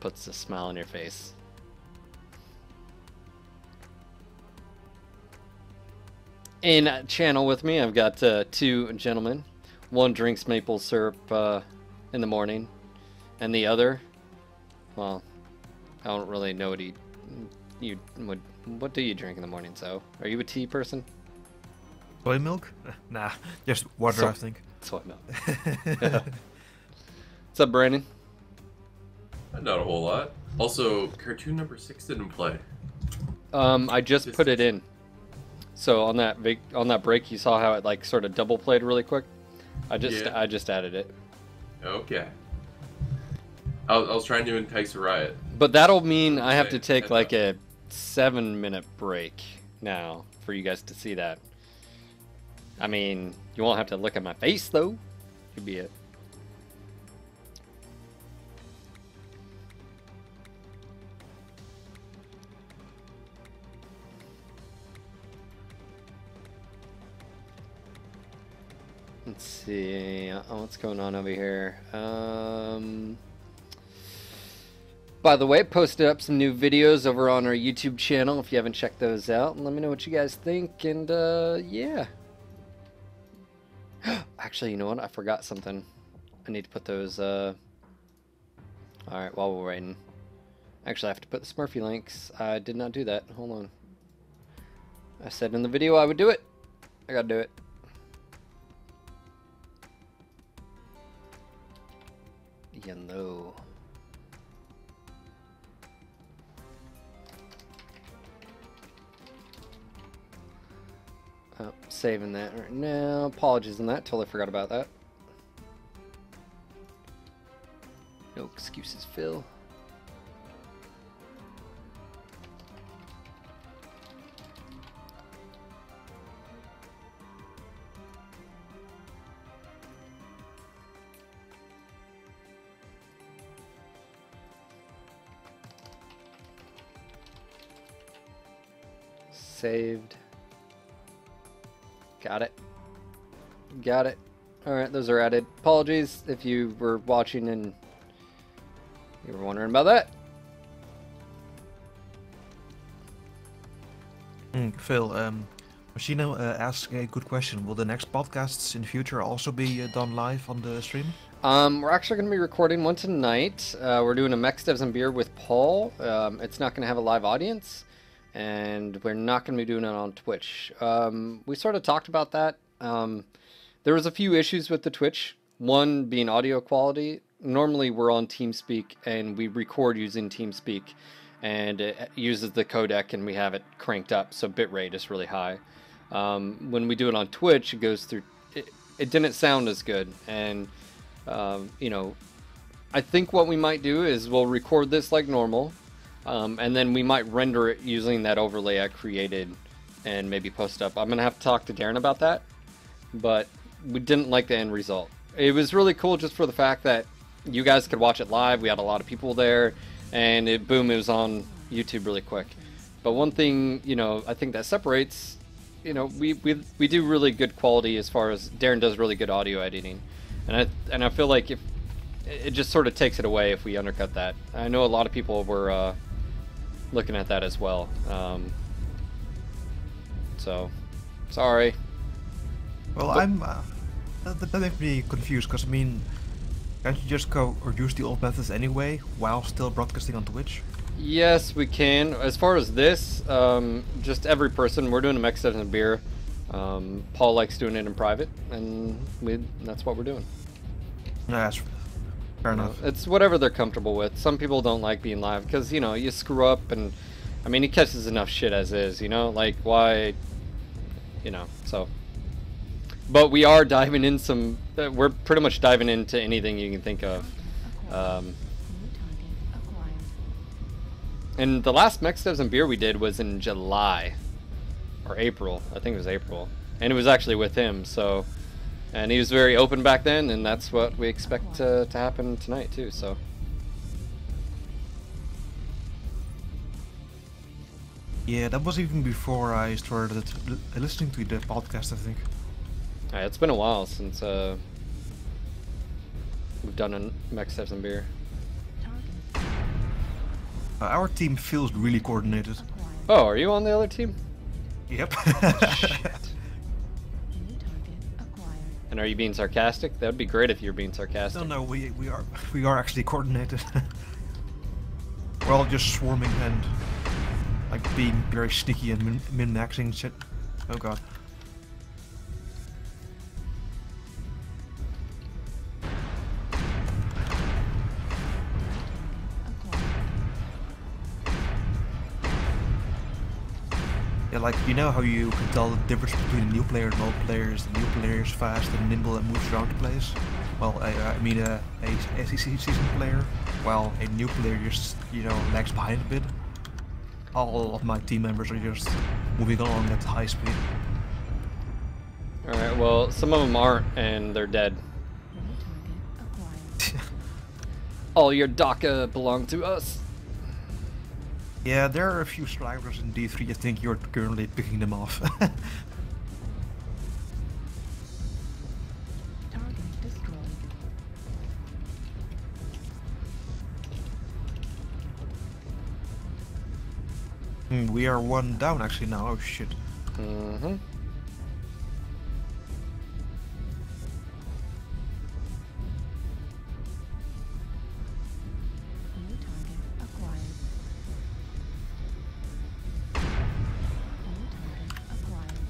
puts a smile on your face. In channel with me, I've got 2 gentlemen. One drinks maple syrup in the morning, and the other, well, I don't really know what do you drink in the morning? So, are you a tea person? Soy milk? Nah, just water, I think. Soy milk. What's up, Brandon? Not a whole lot. Also, cartoon number 6 didn't play. I just put it in. So on that break, you saw how it like sort of double played really quick. I just added it. Okay. I was trying to entice a riot. But that'll mean I have to take like a 7-minute break now for you guys to see that. I mean, you won't have to look at my face though. Could be it. Let's see. What's going on over here? By the way, posted up some new videos over on our YouTube channel if you haven't checked those out. And let me know what you guys think. And yeah. Actually, you know what? I forgot something. I need to put those. Alright, while we're waiting. Actually, I have to put the Smurfy links. I did not do that. Hold on. I said in the video I would do it. I gotta do it. You know. Oh, saving that right now. Apologies on that. Totally forgot about that. No excuses, Phil. Saved. Got it. Got it. Alright, those are added. Apologies if you were watching and you were wondering about that. Phil, Machino asked a good question. Will the next podcasts in the future also be done live on the stream? We're actually going to be recording one tonight. We're doing a Mech Devs and Beer with Paul. It's not going to have a live audience. And we're not going to be doing it on Twitch. We sort of talked about that. There was a few issues with the Twitch. One being audio quality. Normally we're on TeamSpeak and we record using TeamSpeak. And it uses the codec and we have it cranked up. So bitrate is really high. When we do it on Twitch, it goes through... It didn't sound as good. And, you know, I think what we might do is we'll record this like normal. And then we might render it using that overlay I created and maybe post up. I'm going to have to talk to Darren about that, but we didn't like the end result. It was really cool just for the fact that you guys could watch it live. We had a lot of people there, and it was on YouTube really quick. But one thing, you know, I think that separates, you know, we do really good quality as far as Darren does really good audio editing. And I feel like it just sort of takes it away if we undercut that. I know a lot of people were looking at that as well. So, sorry. Well, that makes me confused, because I mean, can't you just go or use the old methods anyway while still broadcasting on Twitch? Yes, we can. As far as this, just every person, we're doing a Mech 7 and beer. Paul likes doing it in private, and that's what we're doing. Yeah, that's fair enough. It's whatever they're comfortable with. Some people don't like being live because, you know, you screw up, and I mean, he catches enough shit as is, you know, like why, you know, so. But we are diving in we're pretty much diving into anything you can think of. And the last Mech Devs and Beer we did was in July. Or April. I think it was April. And it was actually with him, so. And he was very open back then, and that's what we expect to happen tonight, too, so. Yeah, that was even before I started listening to the podcast, I think. Alright, it's been a while since we've done a Mech Devs and Beer. Our team feels really coordinated. Oh, are you on the other team? Yep. Shit. And are you being sarcastic? That would be great if you're being sarcastic. No, we are actually coordinated. We're all just swarming and like being very sneaky and min-maxing shit. Oh god. Yeah, like, you know how you can tell the difference between a new player and old players? The new player is fast and nimble and moves around the place. Well, I mean a seasoned player, while a new player just, you know, lags behind a bit. All of my team members are just moving along at high speed. Alright, well, some of them aren't, and they're dead. All your DACA belong to us. Yeah, there are a few stragglers in D3. I think you're currently picking them off. Target destroyed. We are one down actually now. Oh shit. Mm-hmm. New target acquired. New target acquired. New target acquired.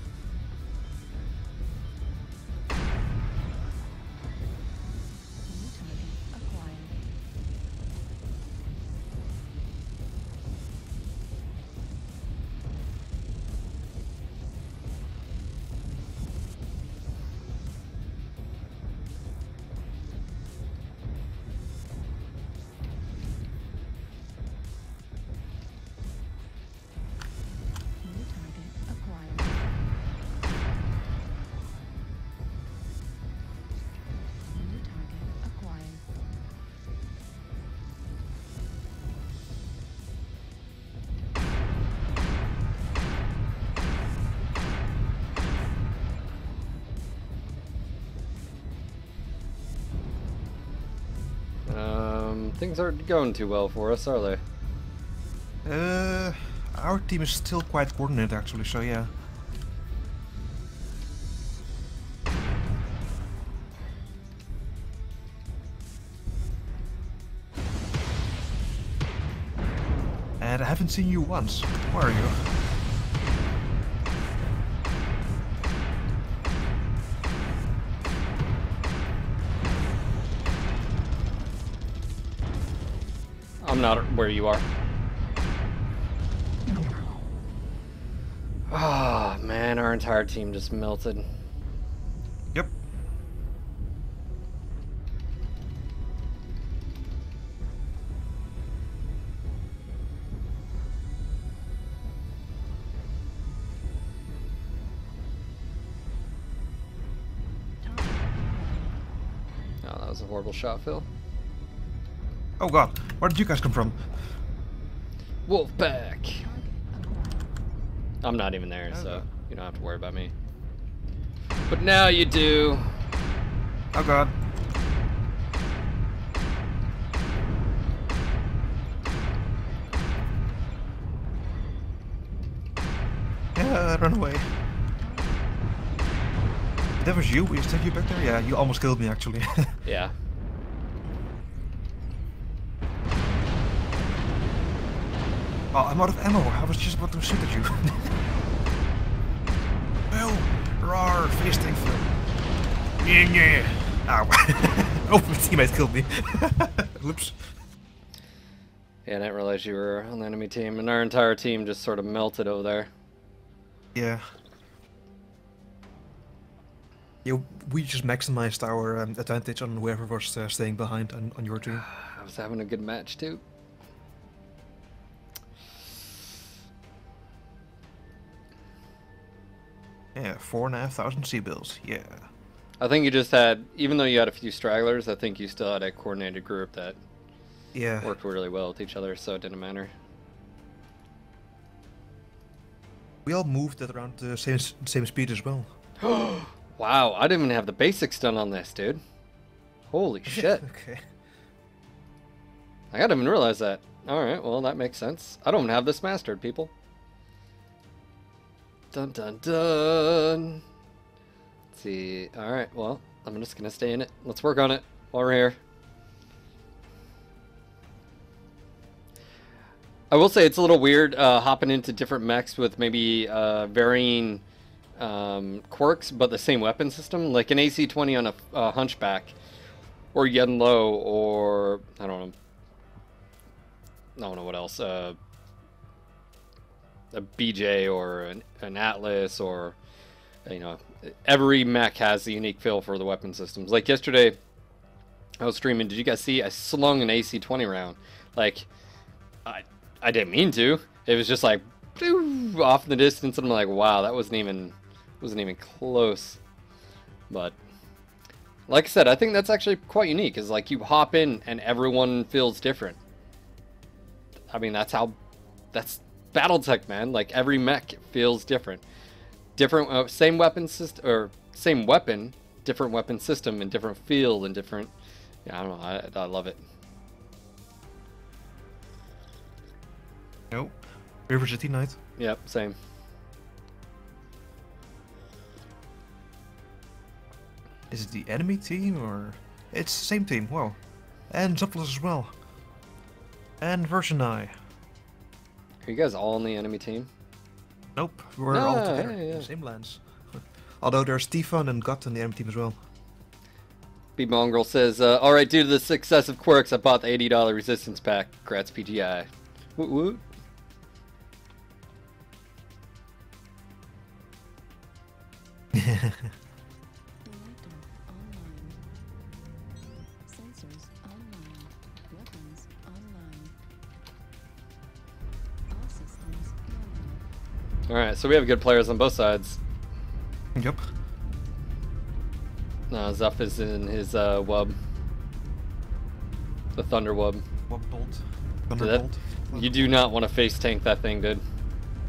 New target acquired. New target acquired. Things aren't going too well for us, are they? Our team is still quite coordinated actually, so yeah. And I haven't seen you once. Where are you? I'm not where you are. Ah, man, our entire team just melted. Yep. Target acquired. Oh, that was a horrible shot, Phil. Oh god, where did you guys come from? Wolfpack. Target acquired. I'm not even there, so Okay. you don't have to worry about me. But now you do. Oh god. Run away. That was you? Is that you back there? Yeah, you almost killed me actually. Yeah. Oh, I'm out of ammo. I was just about to shoot at you. Well, roar, face tank film. Yeah. Ow. Oh, my teammate killed me. Oops. Yeah, I didn't realize you were on the enemy team, and our entire team just sort of melted over there. Yeah. Yeah, we just maximized our advantage on whoever was staying behind on your team. I was having a good match too. Yeah, 4,500 C-bills. Yeah. I think you just had, even though you had a few stragglers, I think you still had a coordinated group that worked really well with each other, so it didn't matter. We all moved at around the same speed as well. Wow, I didn't even have the basics done on this, dude. Holy shit. Okay. I didn't even realize that. Alright, well, that makes sense. I don't have this mastered, people. Dun dun dun. Let's see. Alright, well, I'm just gonna stay in it. Let's work on it while we're here. I will say it's a little weird hopping into different mechs with maybe varying quirks, but the same weapon system. Like an AC-20 on a Hunchback, or Yenlo, or I don't know what else. A BJ or an Atlas, or you know, every mech has a unique feel for the weapon systems. Like yesterday, I was streaming. Did you guys see? I slung an AC-20 round. Like, I didn't mean to. It was just like off in the distance, and I'm like, wow, that wasn't even close. But like I said, I think that's actually quite unique. Is like you hop in and everyone feels different. I mean, that's BattleTech, man. Like every mech feels different. Different, same weapon system, or same weapon, different weapon system, and different feel, and different. Yeah, I don't know. I love it. Nope. River City Knight. Yep, same. Is it the enemy team or? It's the same team. Wow. And Zupples as well. And version I. Are you guys all on the enemy team? Nope, we're all together yeah. in the same lands. Although there's Stefan and Gut on the enemy team as well. B Mongrel says, alright, due to the success of quirks, I bought the $80 resistance pack. Congrats, PGI. Woot woot. Reactor online. Sensors online. Weapons online. All systems normal. Alright, so we have good players on both sides. Yep. Zuff is in his wub. The Thunder wub. What bolt? That, Thunderbolt? you do not want to face tank that thing, dude.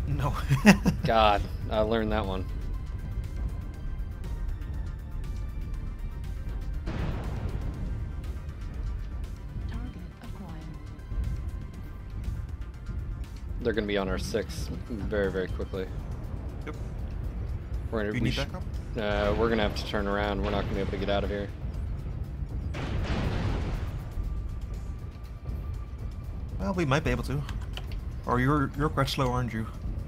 No. God, I learned that one. Target acquired. They're going to be on our 6 very, very quickly. Yep. We're Do you gonna, need backup? we're going to have to turn around. We're not going to be able to get out of here. Well, we might be able to. Or you're quite slow, aren't you?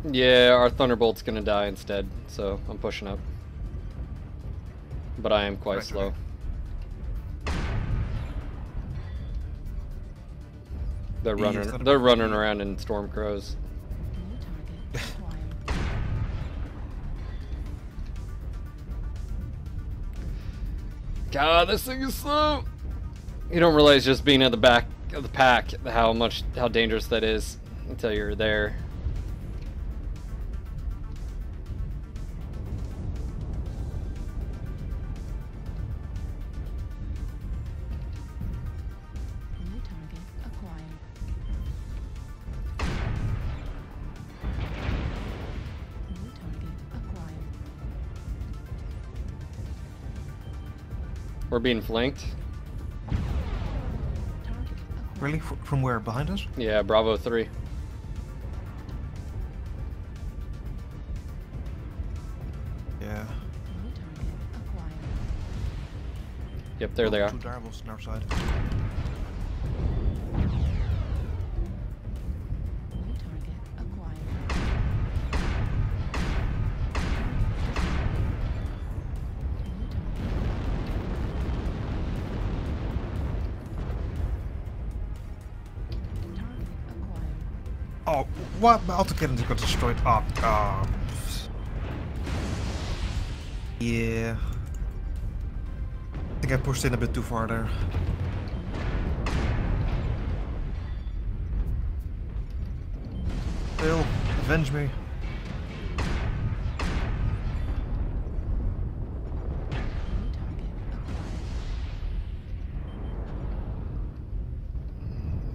Yeah, our Thunderbolt's going to die instead, so I'm pushing up. But I am quite Right, slow. okay. They're Yeah, running. Thunderbolt. They're running around in Storm Crows. New target acquired. God, this thing is slow. You don't realize just being at the back of the pack how dangerous that is until you're there. New target acquired. New target acquired. We're being flanked. Target acquired. Really? From where? Behind us? Yeah, Bravo 3. Yep, there they are. Two direwolves on our side. New target acquired. Target acquired. Oh, what? My auto-cannon got destroyed. Oh. Yeah. I think I pushed in a bit too far there. Bill, avenge me. New target acquired.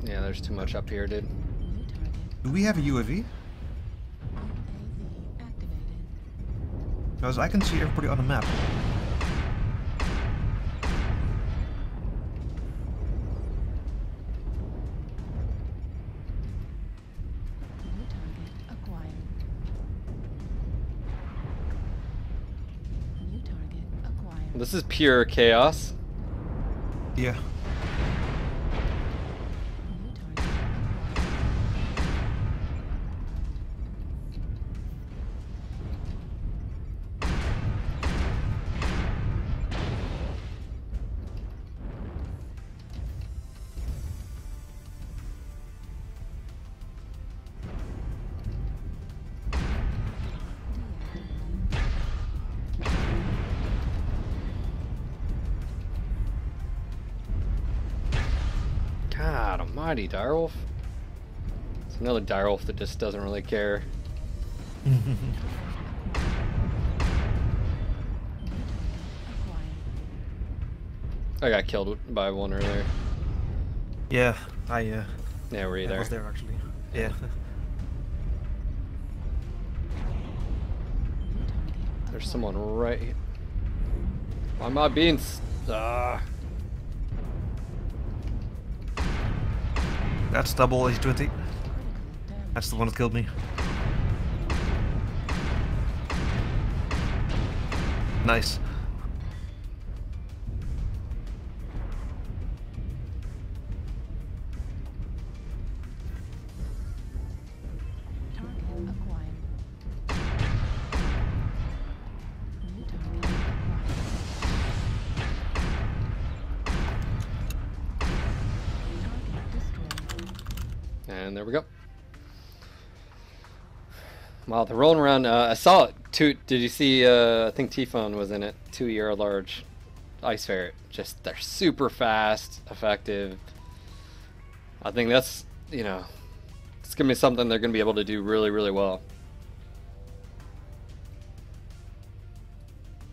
Yeah, there's too much up here, dude. New target. Do we have a UAV? UAV activated. Because I can see everybody on the map. New target acquired. New target acquired. This is pure chaos. Yeah. New target acquired. God almighty, direwolf. It's another direwolf that just doesn't really care. I got killed by one earlier. Yeah, I Yeah, were you I there? was there actually. Yeah. There's someone right here. Why am I being That's double H20. That's the one that killed me. Nice. Target acquired. New target acquired. Target destroyed. And there we go. Wow, they're rolling around. I saw it. Did you see? I think T-Phone was in it. 2-year large ice ferret. Just they're super fast, effective. I think that's it's gonna be something they're gonna be able to do really, really well.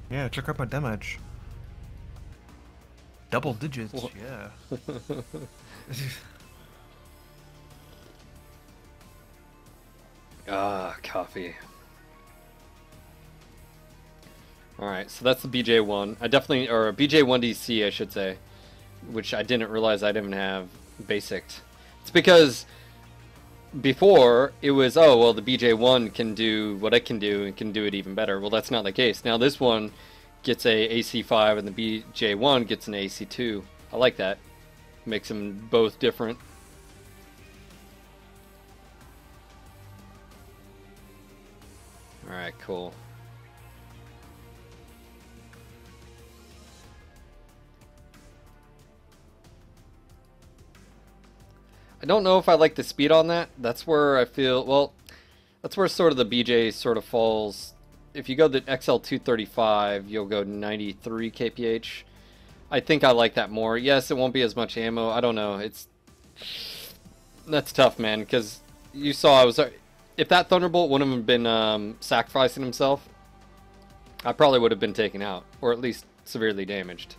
Yeah, check out my damage. Double digits, Wha- yeah. Ah, coffee. Alright, so that's the BJ1. I definitely, or BJ1DC, I should say, which I didn't realize I didn't have basicked. It's because before it was, oh, well, the BJ1 can do what it can do and can do it even better. Well, that's not the case. Now this one gets a AC5 and the BJ1 gets an AC2. I like that. Makes them both different. Alright, cool. I don't know if I like the speed on that. That's where I feel, well, that's where sort of the BJ sort of falls. If you go the XL235, you'll go 93 kph. I think I like that more. Yes, it won't be as much ammo. I don't know. That's tough, man, because you saw I was... If that Thunderbolt wouldn't have been sacrificing himself, I probably would have been taken out, or at least severely damaged.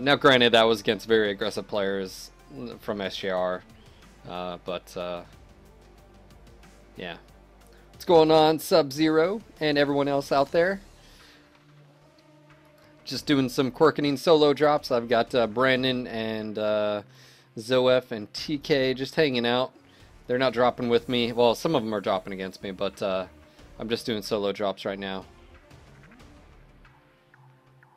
Now, granted, that was against very aggressive players from SJR, but yeah. What's going on, Sub-Zero, and everyone else out there? Just doing some quirkening solo drops. I've got Brandon and Zoef and TK just hanging out. They're not dropping with me. Well, some of them are dropping against me, but I'm just doing solo drops right now.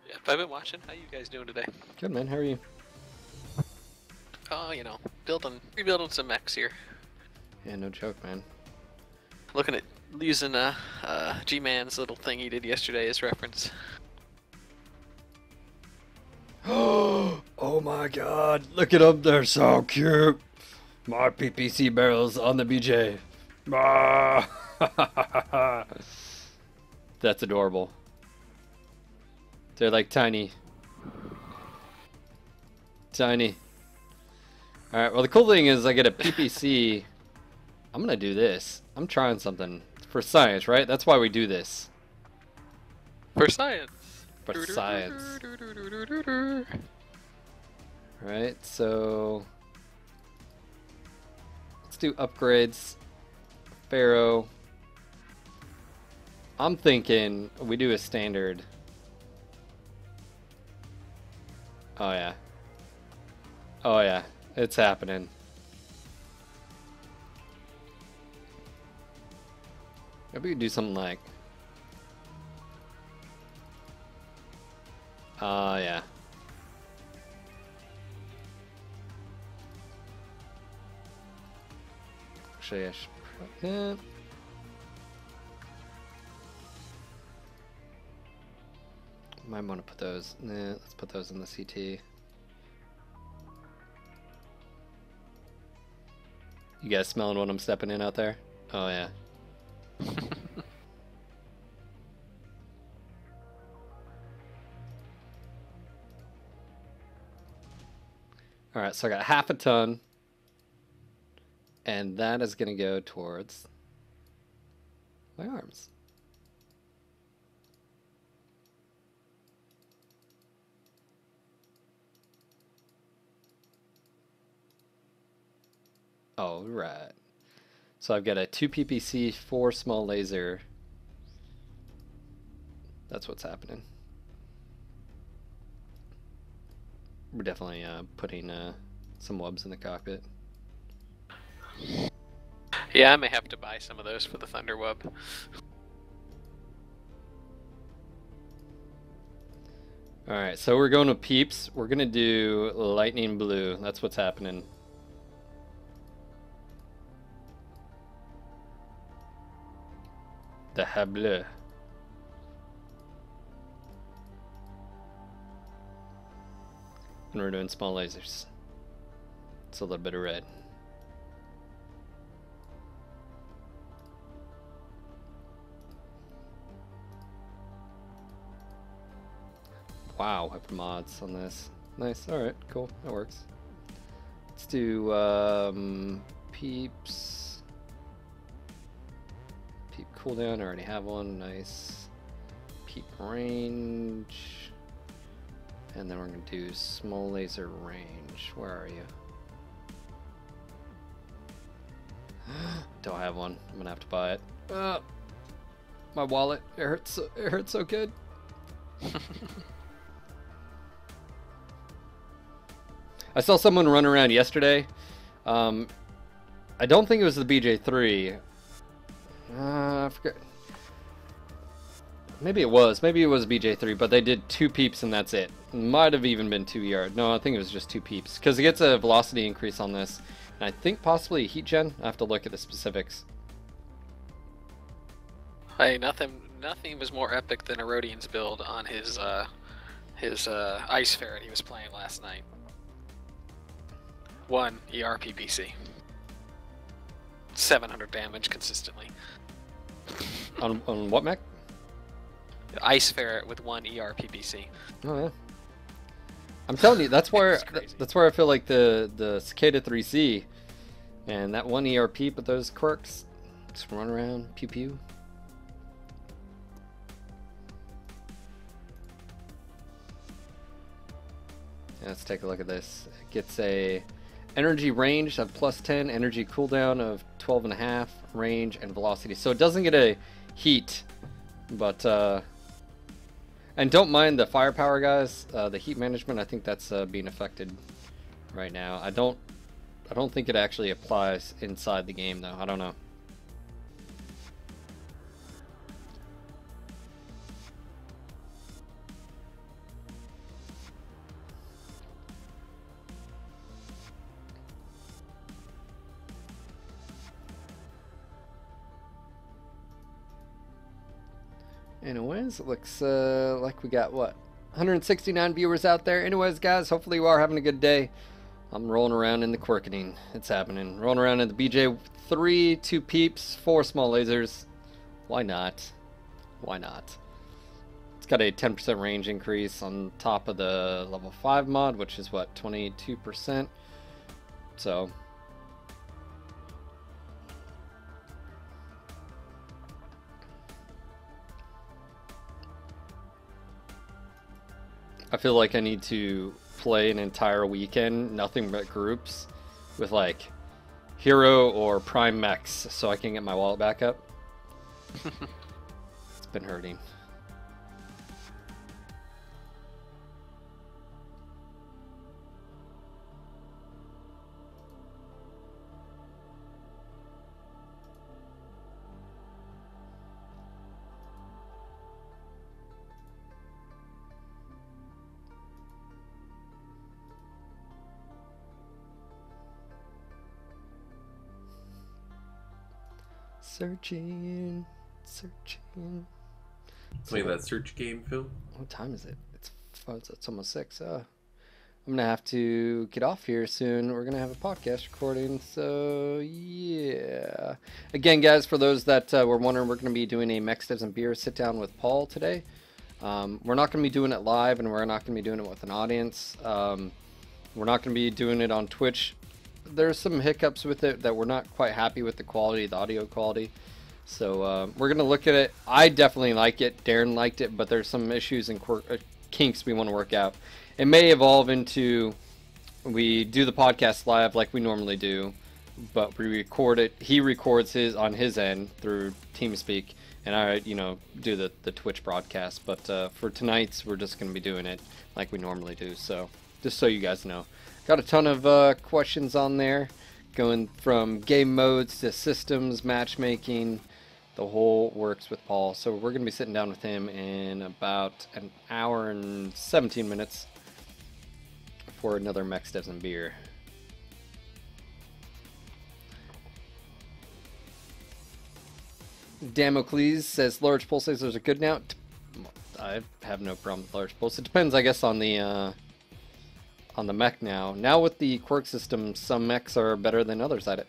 Yep, I've been watching. How you guys doing today? Good, man. How are you? Oh, you know, rebuilding some mechs here. Yeah, no joke, man. Looking at using G-Man's little thing he did yesterday as reference. Oh my god, look at them, they're so cute. More PPC barrels on the BJ. Ah. That's adorable. They're like tiny. Tiny. Alright, well the cool thing is I get a PPC. I'm gonna do this. I'm trying something. For science, right? That's why we do this. For science. For science. Alright, so let's do upgrades. Pharaoh. I'm thinking we do a standard. Oh yeah. Oh yeah. It's happening. Maybe we could do something like. Yeah. Actually, I should. Yeah. Might want to put those. Nah, let's put those in the CT. You guys smelling what I'm stepping in out there? Oh yeah. Alright, so I got half a ton. And that is going to go towards my arms. All right. So I've got a 2 PPC, 4 small laser. That's what's happening. We're definitely putting some wubs in the cockpit. Yeah, I may have to buy some of those for the Thunderwub. Alright, so we're going with peeps. We're going to do lightning blue. That's what's happening. The Hableu. And we're doing small lasers. It's a little bit of red. Wow, weapon mods on this. Nice, alright, cool, that works. Let's do peeps. Peep cooldown, I already have one, nice. Peep range. And then we're gonna do small laser range. Where are you? Don't have one. I'm gonna have to buy it. My wallet. It hurts. It hurts so good. I saw someone run around yesterday. I don't think it was the BJ3. I forget. Maybe it was. Maybe it was BJ3, but they did 2 peeps and that's it. Might have even been 2 yard. No, I think it was just 2 peeps. Because it gets a velocity increase on this. And I think possibly a heat gen. I have to look at the specifics. Hey, nothing was more epic than Erodian's build on his ice ferret he was playing last night. 1 ERPPC. 700 damage consistently. On what mech? Ice ferret with 1 ERPPC. Oh yeah. I'm telling you, that's where I feel like the Cicada 3C and that 1 ERP, but those quirks just run around, pew pew. Yeah, let's take a look at this. It gets a energy range of +10, energy cooldown of 12.5, range and velocity. So it doesn't get a heat, but and don't mind the firepower, guys. The heat management, I think that's being affected right now. I don't think it actually applies inside the game though. I don't know. Anyways, it looks like we got, what, 169 viewers out there. Anyways, guys, hopefully you are having a good day. I'm rolling around in the quirkening. It's happening. Rolling around in the BJ3, 2 peeps, 4 small lasers. Why not? Why not? It's got a 10% range increase on top of the level 5 mod, which is, what, 22%? So... I feel like I need to play an entire weekend, nothing but groups, with like hero or prime mechs so I can get my wallet back up. It's been hurting. Searching. Playing that search game, Phil? What time is it? It's almost 6. I'm gonna have to get off here soon. We're gonna have a podcast recording, so yeah. Again, guys, for those that were wondering, we're gonna be doing a Mech Devs and Beer sit down with Paul today. We're not gonna be doing it live, and we're not gonna be doing it with an audience. We're not gonna be doing it on Twitch. There's some hiccups with it that we're not quite happy with the quality, the audio quality. So we're going to look at it. I definitely like it. Darren liked it, but there's some issues and kinks we want to work out. It may evolve into we do the podcast live like we normally do, but we record it. He records his on his end through TeamSpeak, and I, do the Twitch broadcast. But for tonight's, we're just going to be doing it like we normally do. So just so you guys know. Got a ton of questions on there, going from game modes to systems, matchmaking, the whole works with Paul. So we're going to be sitting down with him in about an hour and 17 minutes for another Mech Devs and Beer. Damocles says large pulse lasers are good now. I have no problem with large pulse. It depends, I guess, on the mech now. Now with the quirk system, some mechs are better than others at it.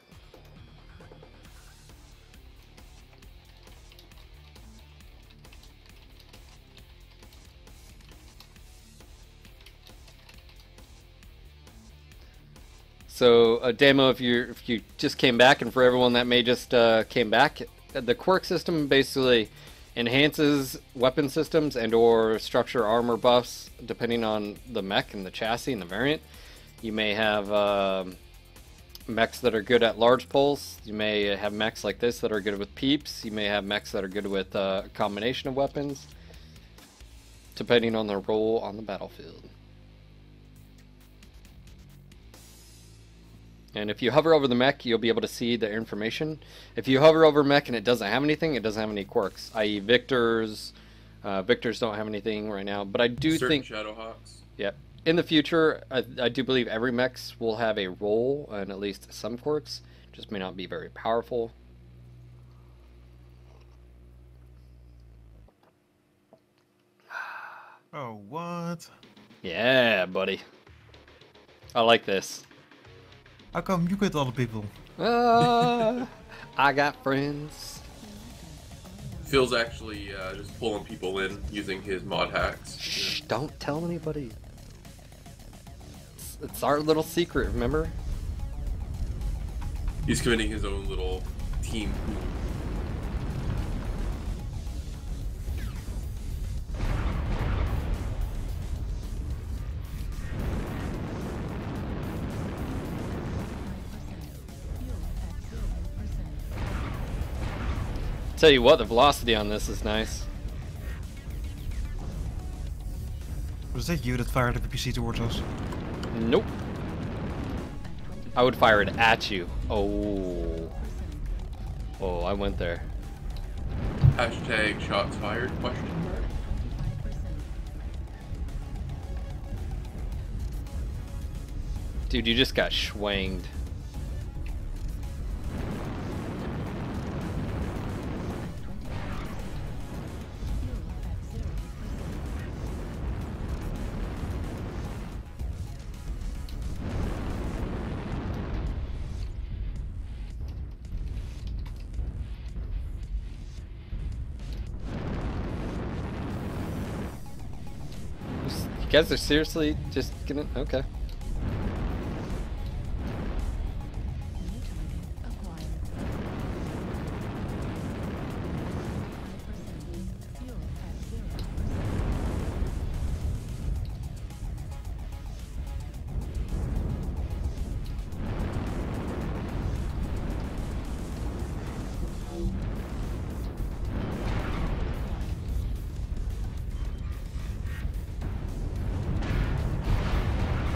So, Damo, if you just came back, and for everyone that may just came back, the quirk system basically enhances weapon systems and or structure armor buffs depending on the mech and the chassis and the variant. You may have mechs that are good at large pulse. You may have mechs like this that are good with peeps. You may have mechs that are good with a combination of weapons depending on their role on the battlefield. And if you hover over the mech, you'll be able to see the information. If you hover over mech and it doesn't have anything, it doesn't have any quirks, i.e. Victors. Victors don't have anything right now, but I do think Shadowhawks. Yep. In the future, I do believe every mechs will have a role and at least some quirks. Just may not be very powerful. Oh, what? Yeah, buddy. I like this. How come you get all the people? I got friends. Phil's actually just pulling people in using his mod hacks. Shh, don't tell anybody. It's our little secret, remember? He's committing his own little team pool. Tell you what, the velocity on this is nice. Was that you that fired the PPC towards us? Nope. I would fire it at you. Oh. Oh, I went there. Hashtag shots fired, question mark. Dude, you just got schwanged. You guys are seriously just gonna... Okay. New target acquired. 5% fuel at 0%.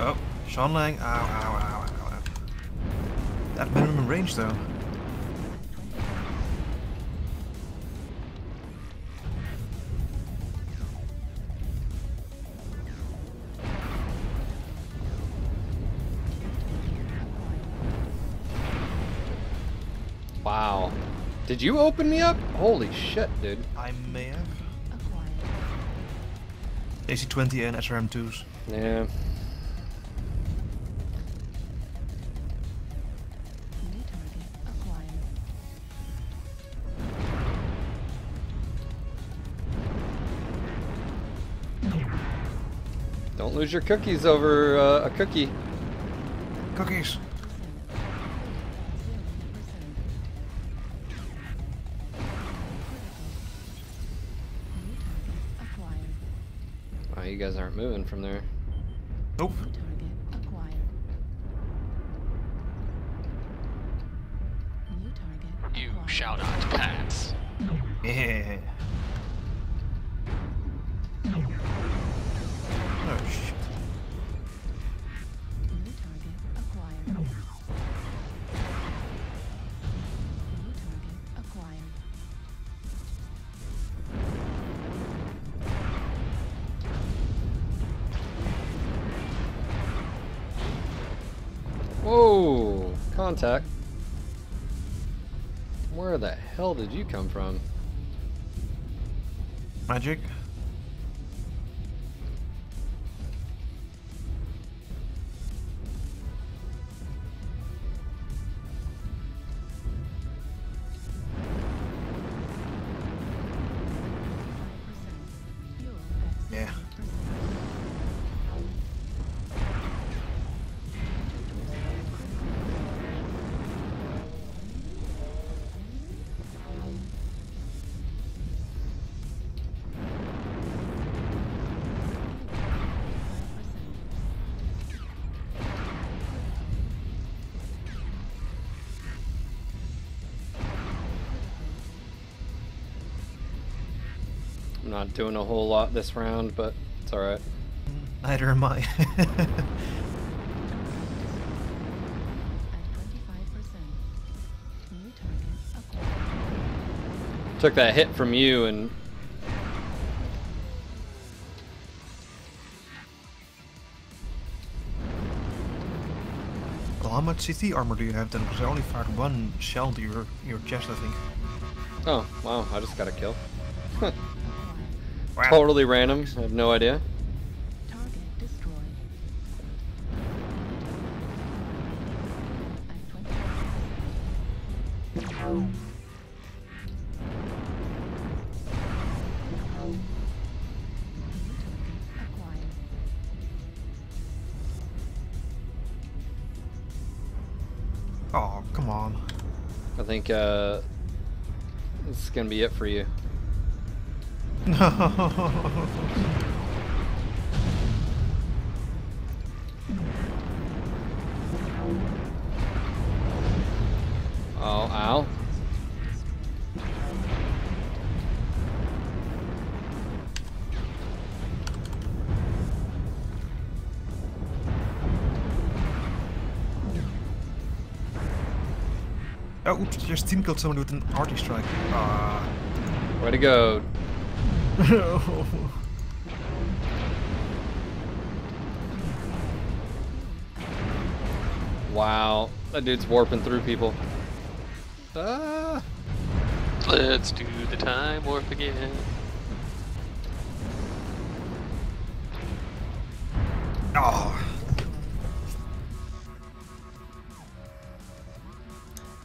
Oh, Sean Lang. Ow, ow, ow, ow, ow. That minimum range though. Wow. Did you open me up? Holy shit, dude. I may have. Acquired. AC-20 and SRM2s. Yeah. New target acquired. Don't lose your cookies over a cookie. Cookies. New target acquired. Wow, you guys aren't moving from there. Nope. New target acquired. New target You acquired. shall not pass. Yeah. Oh shit. New target acquired. New target acquired. Whoa! Contact. Where the hell did you come from? Magic. Fuel at Yeah. 0%. I'm not doing a whole lot this round, but it's alright. Neither am I. At 25%. New target acquired. Took that hit from you and... Well, how much CT armor do you have then? Because I only fired one shell into your chest, I think. Oh, wow, I just got a kill. Wow. Totally random, I have no idea. Target destroyed. At 20%. New target acquired. Oh, come on. I think this is gonna be it for you. No. Oh, ow. Oh, oops, just team killed someone with an arty strike. Ah. Way to go. No. Wow, that dude's warping through people. Ah. Let's do the time warp again. Oh.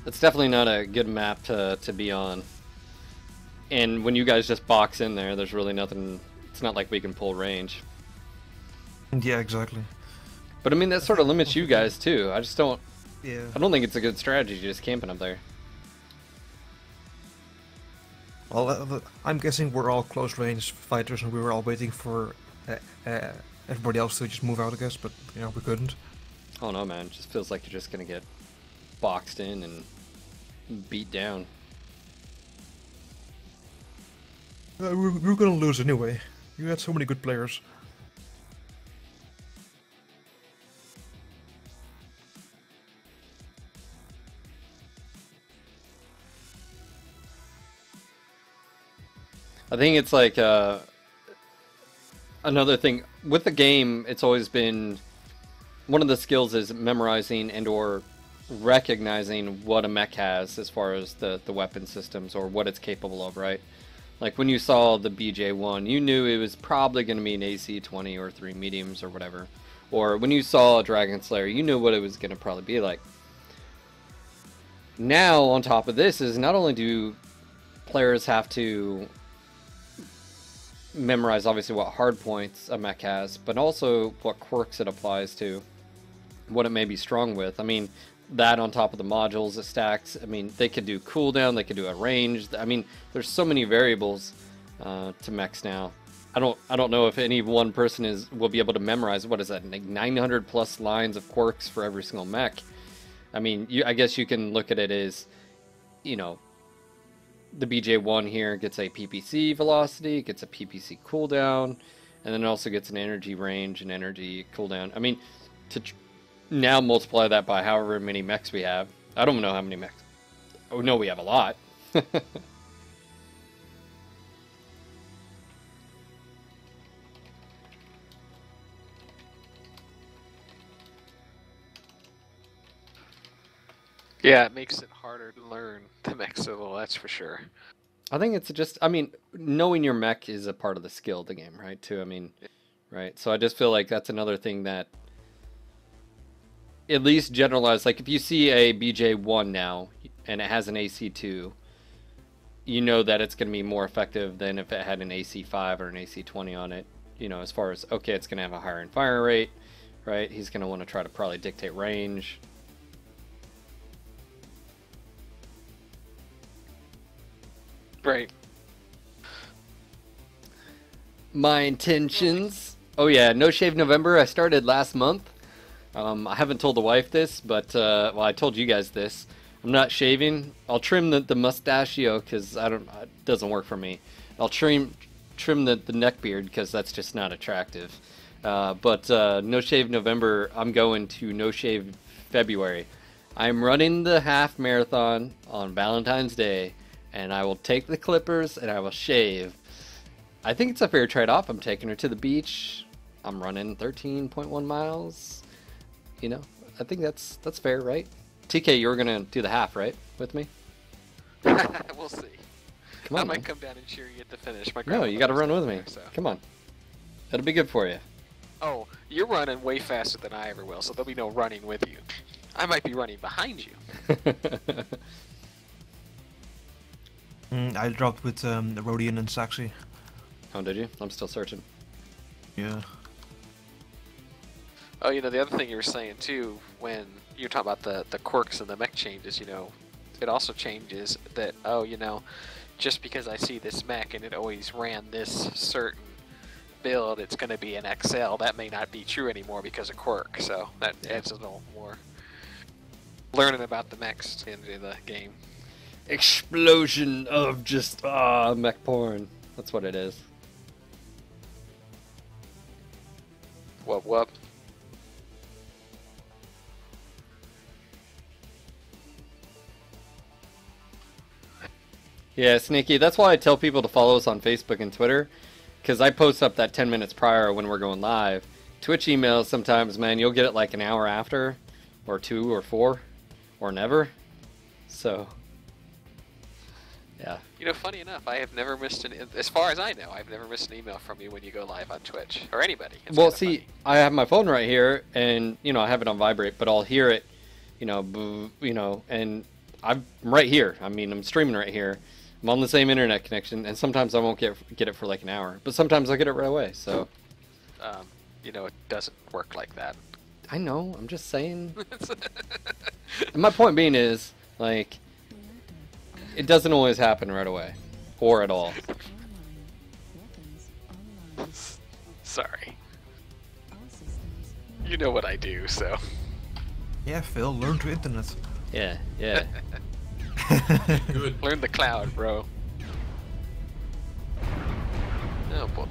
It's definitely not a good map to be on. And when you guys just box in there, there's really nothing. It's not like we can pull range. Yeah, exactly. But I mean, that sort of limits you guys too. I just don't. Yeah. I don't think it's a good strategy just camping up there. Well, I'm guessing we're all close range fighters, and we were all waiting for everybody else to just move out, I guess. But you know, we couldn't. Oh no, man! It just feels like you're just gonna get boxed in and beat down. We were gonna lose anyway. You had so many good players. I think it's like another thing with the game. It's always been one of the skills is memorizing and or recognizing what a mech has as far as the weapon systems or what it's capable of, right? Like when you saw the BJ1, you knew it was probably going to be an AC-20 or 3 mediums or whatever. Or when you saw a Dragon Slayer, you knew what it was going to probably be like. Now, on top of this, is not only do players have to memorize obviously what hard points a mech has, but also what quirks it applies to, what it may be strong with. I mean, that on top of the modules it stacks. I mean, they could do cooldown, they could do a range. I mean, there's so many variables to mechs now. I don't know if any one person will be able to memorize, what is that, like 900 plus lines of quirks for every single mech. I mean, I guess you can look at it as, you know, the BJ1 here gets a PPC velocity, gets a PPC cooldown, and then it also gets an energy range and energy cooldown. I mean, to now multiply that by however many mechs we have. I don't know how many mechs. Oh no, we have a lot. Yeah, it makes it harder to learn the mech civil, that's for sure. I think it's just, I mean, knowing your mech is a part of the skill of the game, right? Too. I mean, right? So I just feel like that's another thing that at least generalized, like if you see a BJ1 now and it has an AC2, you know that it's going to be more effective than if it had an AC5 or an AC20 on it, you know, as far as, okay, it's going to have a higher fire rate, right? He's going to want to try to probably dictate range. Right. My intentions. Oh yeah, No Shave November. I started last month. I haven't told the wife this, but well, I told you guys this. I'm not shaving. I'll trim the mustachio because it doesn't work for me. I'll trim the neck beard because that's just not attractive. But No Shave November. I'm going to No Shave February. I'm running the half marathon on Valentine's Day, and I will take the clippers and I will shave. I think it's a fair trade-off. I'm taking her to the beach. I'm running 13.1 miles. You know, I think that's fair, right? TK, you were gonna do the half, right, with me? We'll see. Come on, I might man. come down and cheer you at the finish. No, you got to run with me. So. Come on, it'll be good for you. Oh, you're running way faster than I ever will, so there'll be no running with you. I might be running behind you. I dropped with Rodian and Saxy. Oh, did you? I'm still searching. Yeah. Oh, you know, the other thing you were saying, too, when you're talking about the quirks and the mech changes, you know, it also changes that, oh, you know, just because I see this mech and it always ran this certain build, it's going to be an XL. That may not be true anymore because of quirk, so that adds a little more learning about the mechs into the game. Explosion of just mech porn. That's what it is. Whoop. Yeah, Sneaky. That's why I tell people to follow us on Facebook and Twitter, because I post up that 10 minutes prior when we're going live. Twitch emails sometimes, man, you'll get it like an hour after, or 2 or 4, or never. So, yeah. You know, funny enough, I have never missed as far as I know, I've never missed an email from you when you go live on Twitch, or anybody. It's Well, kinda see, funny. I have my phone right here, and, you know, I have it on vibrate, but I'll hear it, you know, and I'm right here. I mean, I'm streaming right here. I'm on the same internet connection, and sometimes I won't get it for like an hour, but sometimes I'll get it right away, so. you know, it doesn't work like that. I know. I'm just saying. And my point being is, like, it doesn't always happen right away, or at all. Online. Weapons online. Sorry. All systems. You know what I do, so. Yeah, Phil, learn to internet. Yeah, yeah. Good. Learn the cloud, bro. Oh boy.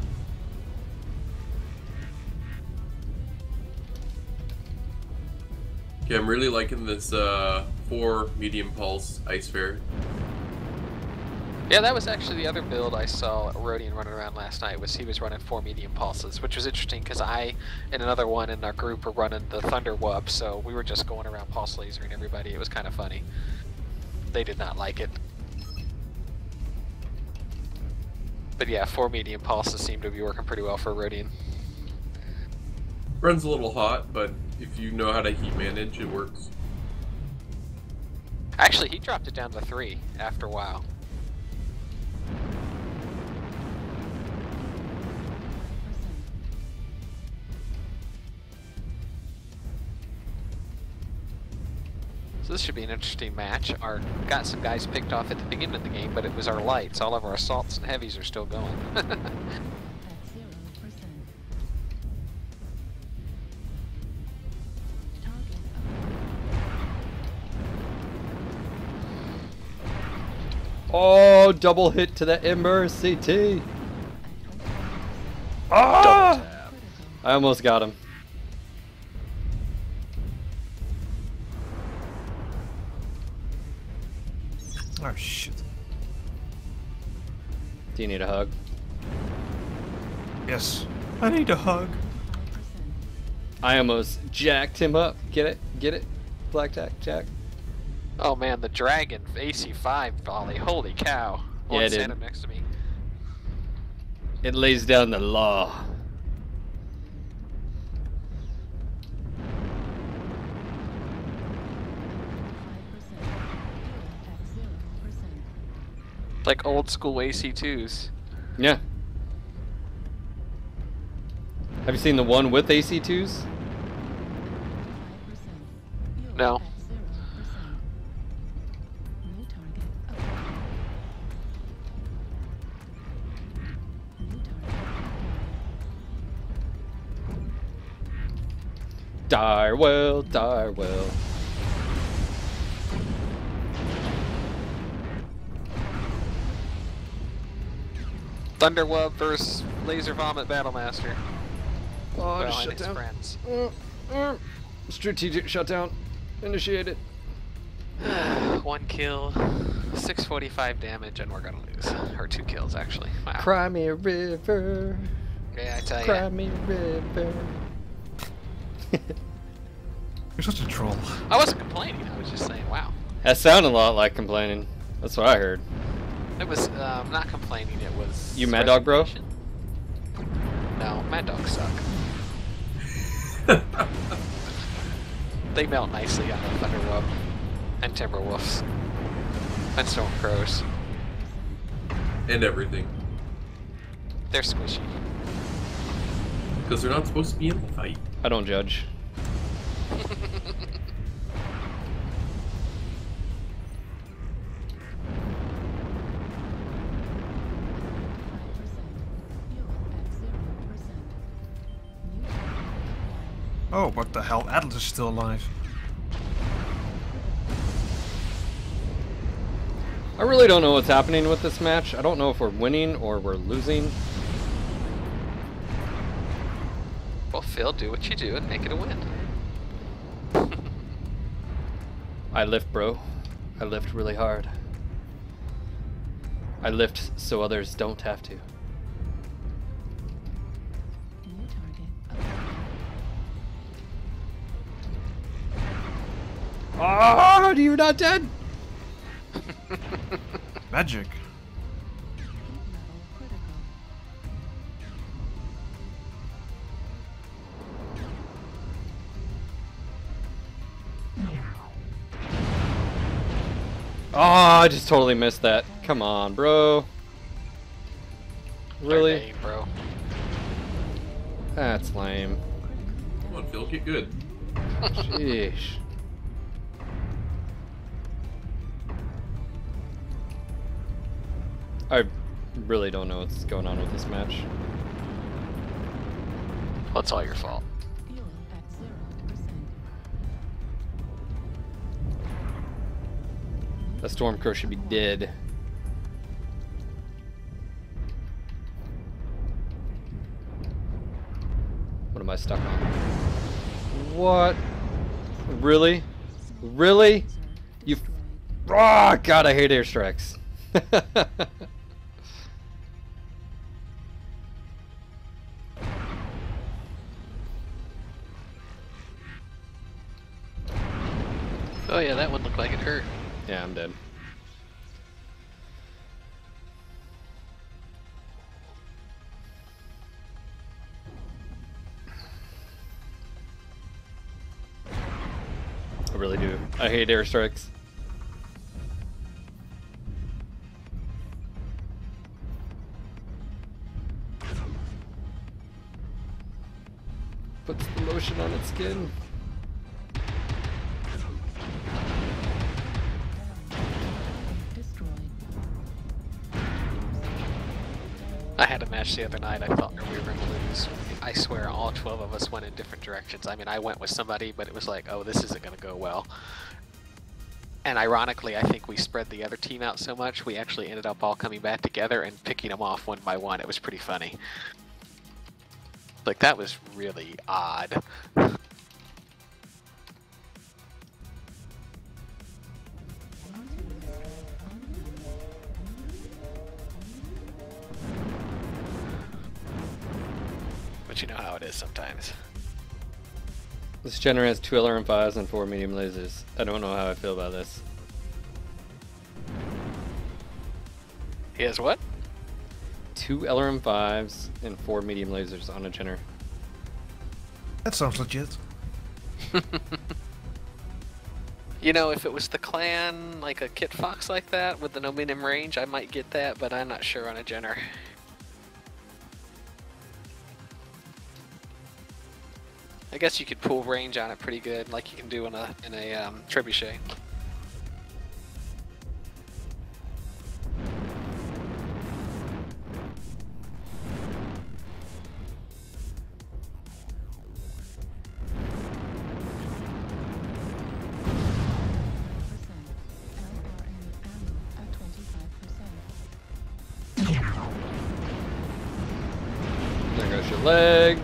Okay, I'm really liking this 4 medium pulse ice fair. Yeah, that was actually the other build I saw Rodian running around last night. Was he was running 4 medium pulses, which was interesting because I and another one in our group were running the Thunder Wub, so we were just going around pulse lasering everybody. It was kind of funny. They did not like it. But yeah, 4 medium pulses seem to be working pretty well for Rodian. Runs a little hot, but if you know how to heat manage, it works. Actually, he dropped it down to 3 after a while. So this should be an interesting match. Got some guys picked off at the beginning of the game, but it was our lights. All of our assaults and heavies are still going. At 0%. Target Oh, double hit to that Ember CT. at 20%. Ah! Critical. I almost got him. Oh shit. Do you need a hug? Yes. I need a hug. 5%. I almost jacked him up. Get it? Get it? Blackjack, Jack. Oh man, the dragon AC5 volley. Holy cow. Yeah, One it did. standing next to me. It lays down the law. Like old school AC2s. Yeah. Have you seen the one with AC2s? No. New target acquired. New target acquired. Direwell, Direwell. Thunderwub versus Laser Vomit Battlemaster. Oh, Well, just and shut his down. friends. Strategic shutdown. Initiated. 1 kill, 645 damage, and we're gonna lose. Or 2 kills, actually. Wow. Cry me a river. Yeah, I tell Cry ya. me a river. You're such a troll. I wasn't complaining. I was just saying, wow. That sounded a lot like complaining. That's what I heard. It was not complaining. It was. You Mad Dog, bro? resignation. No, Mad Dogs suck. They melt nicely on the Thunderwub and Timberwolves and Storm Crows. And everything. They're squishy. Because they're not supposed to be in the fight. I don't judge. Oh, what the hell? Atlas is still alive. I really don't know what's happening with this match. I don't know if we're winning or we're losing. Well, Phil, do what you do and make it a win. I lift, bro. I lift really hard. I lift so others don't have to. New target acquired. Ah, are you not dead? Magic. Heat level critical. Oh, I just totally missed that. Come on, bro. Really? Start name, bro. That's lame. Come on, Phil, get good. Sheesh. I really don't know what's going on with this match. Well, it's all your fault. Fuel at 0%. The Stormcrow should be dead. What am I stuck on? What? Really? Really? You... Oh, God, I hate airstrikes. Oh yeah, that one looked like it hurt. Yeah, I'm dead. I really do. I hate airstrikes. Puts the lotion on its skin. Destroyed. I had a match the other night. I thought we were going to lose. I swear, all 12 of us went in different directions. I mean, I went with somebody, but it was like, oh, this isn't going to go well. And ironically, I think we spread the other team out so much, we actually ended up all coming back together and picking them off one by one. It was pretty funny. Like, that was really odd. But you know how it is sometimes. This Jenner has 2 LRM5s and 4 medium lasers. I don't know how I feel about this. He has what? 2 LRM5s and 4 medium lasers on a Jenner. That sounds legit. You know, if it was the clan, like a Kit Fox like that, with the no minimum range, I might get that, but I'm not sure on a Jenner. I guess you could pull range on it pretty good, like you can do in a trebuchet. There goes your leg.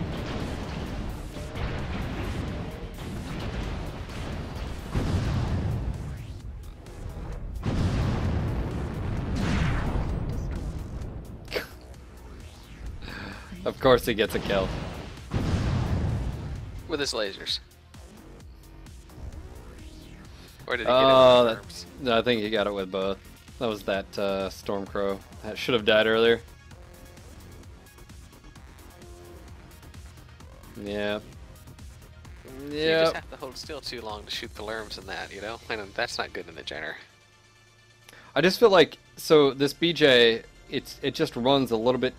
Of course he gets a kill. With his lasers. Or did he get Oh, it with arms? I think he got it with both. That was that Stormcrow. That should have died earlier. Yeah. You just Yeah. have to hold still too long to shoot the lerms in that, you know? And that's not good in the Jenner. I just feel like, so this BJ, it just runs a little bit,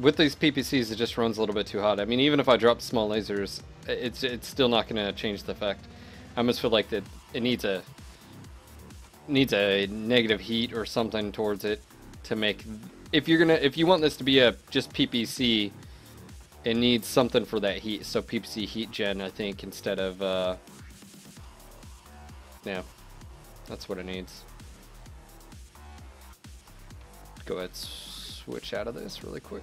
with these PPCs it just runs a little bit too hot. I mean, even if I drop small lasers, it's still not going to change the effect. I almost feel like that it needs a negative heat or something towards it to make, if you want this to be a just PPC, it needs something for that heat. So PPC heat gen, I think, instead of yeah, that's what it needs. Go ahead, switch out of this really quick.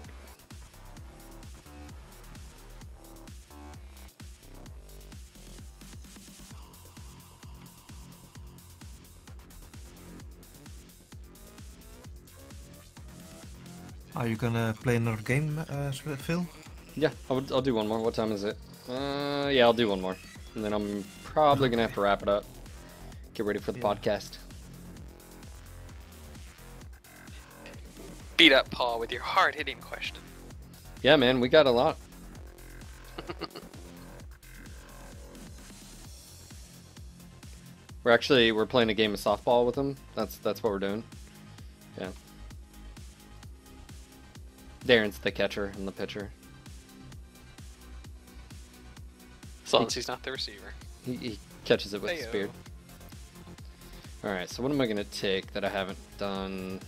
Are you gonna play another game, Phil? Yeah, I'll do one more. What time is it? Yeah, I'll do one more. And then I'm probably gonna have to wrap it up. Get ready for the podcast. Beat up Paul with your hard-hitting question. Yeah, man, we got a lot. We're playing a game of softball with them. That's what we're doing. Yeah. Darren's the catcher and the pitcher. As long as he's not the receiver. He catches it with his Heyo. beard. Alright, so what am I going to take that I haven't done?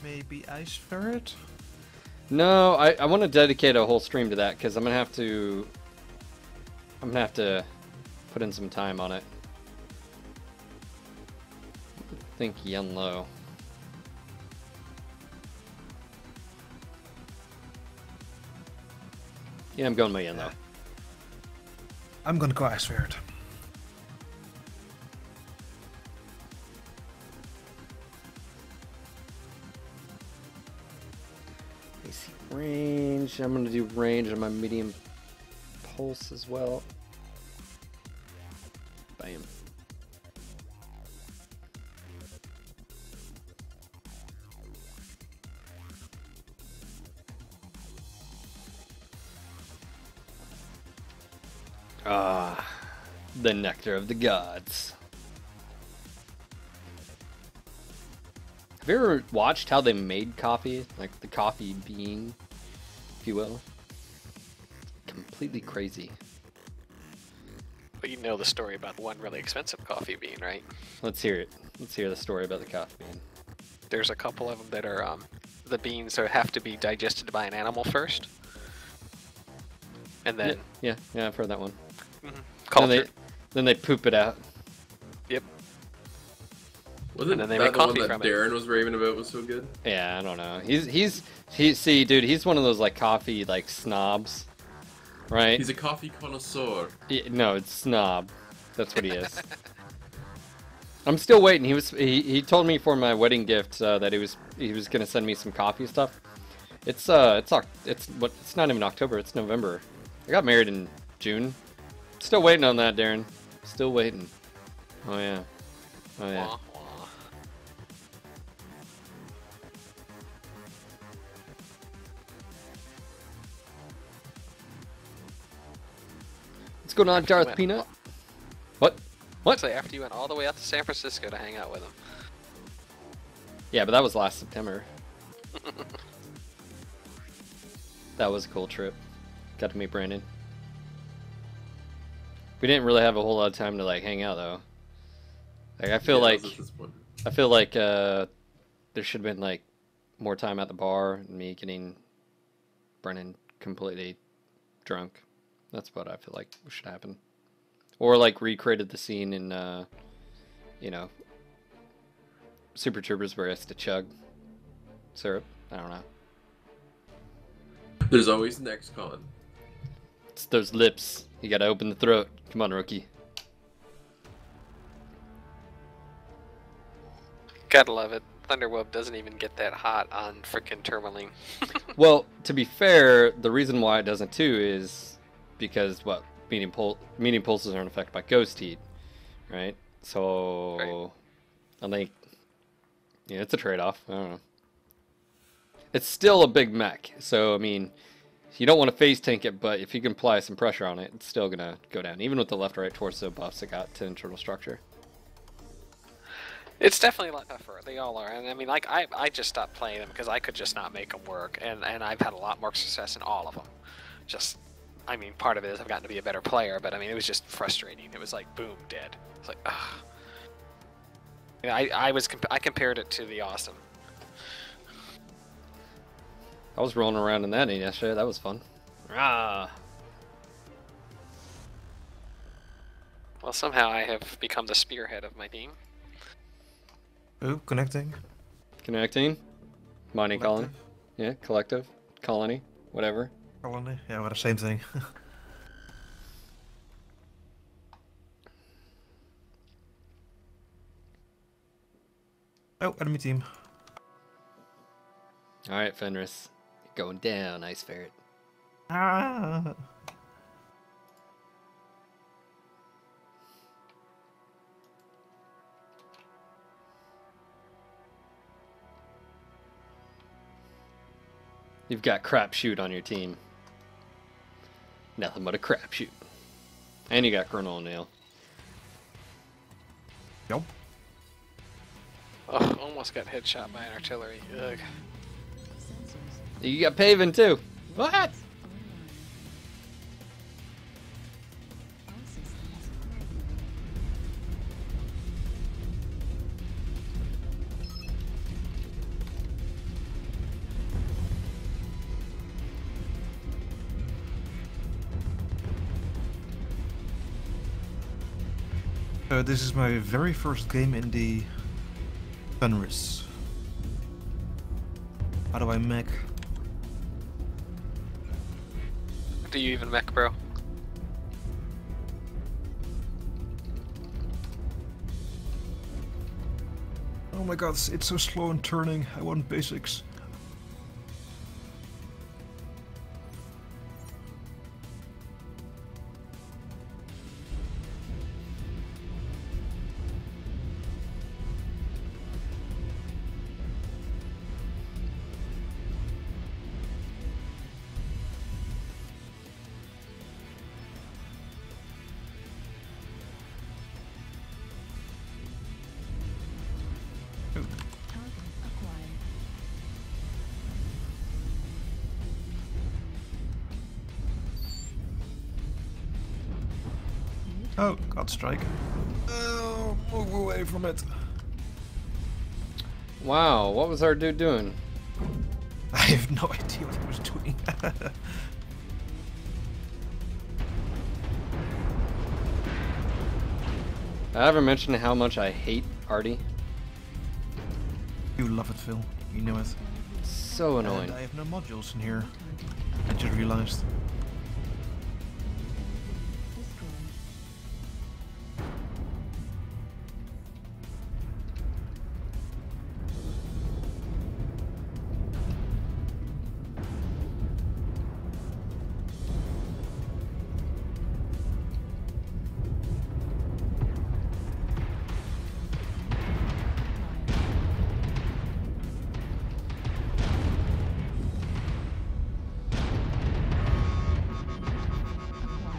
Maybe Ice Ferret? No, I want to dedicate a whole stream to that because I'm gonna have to put in some time on it. Think yen low. Yeah, I'm going my yen low. I'm gonna go Ice Ferret. AC range. I'm gonna do range on my medium pulse as well. Bam. Ah, the nectar of the gods. Have you ever watched how they made coffee? Like the coffee bean, if you will? Completely crazy. But you know the story about one really expensive coffee bean, right? Let's hear it. Let's hear the story about the coffee bean. There's a couple of them that are the beans that have to be digested by an animal first, and then Yeah, I've heard that one. cultured. Then they poop it out. Yep. Wasn't And then they that make the one coffee that from it. Darren was raving about was so good? Yeah, I don't know. See, dude, he's one of those like coffee like snobs, right? He's a coffee connoisseur. No, it's snob. That's what he is. I'm still waiting. He told me for my wedding gift that he was gonna send me some coffee stuff. It's not even October. It's November. I got married in June. Still waiting on that, Darren. Still waiting. Oh yeah. Oh yeah. Wah, wah. What's going on, Darth went- Peanut? What? What? So after you went all the way out to San Francisco to hang out with him. Yeah, but that was last September. That was a cool trip. Got to meet Brandon. We didn't really have a whole lot of time to like hang out though. Like I feel Yeah, like that was disappointing. there should have been like more time at the bar and me getting Brennan completely drunk. That's what I feel like should happen. Or like recreated the scene in Super Troopers where he has to chug syrup. I don't know. There's always next con. It's those lips. You gotta open the throat. Come on, rookie. Gotta love it. Thunderweb doesn't even get that hot on frickin' tourmaline. Well, to be fair, the reason why it doesn't too is because medium pulses aren't affected by ghost heat, right? So Right. I think it's a trade-off. I don't know. It's still a big mech, so I mean, you don't want to phase tank it, but if you can apply some pressure on it, it's still gonna go down, even with the left-right torso buffs it got to internal structure. It's definitely a lot tougher. They all are. And I mean, like, I just stopped playing them because I could just not make them work. And I've had a lot more success in all of them. Just, I mean, part of it is I've gotten to be a better player, but I mean, it was just frustrating. It was like, boom, dead. It's like, ugh. You know, I compared it to the Awesome. I was rolling around in that yesterday. That was fun. Ah. Well, somehow I have become the spearhead of my team. Oh, connecting. Connecting. Mining colony. Collective. Yeah, collective. Colony. Whatever. Colony. Yeah, we're the same thing. Oh, enemy team. Alright, Fenris. You're going down, Ice Ferret. Ah. You've got crapshoot on your team. Nothing but a crapshoot. And you got Colonel O'Neill. Yup. Ugh, almost got headshot by an artillery. Ugh. Sensors. You got Paven too. What? This is my very first game in the Fenris. How do I mech? Do you even mech, bro? Oh my god, it's so slow in turning. I want basics. Target acquired. Oh, God strike. Oh, move away from it. Wow, what was our dude doing? I have no idea what he was doing. I haven't mentioned how much I hate Artie. You love it, Phil. You know it. So annoying. And I have no modules in here. I just realized. Destroyed.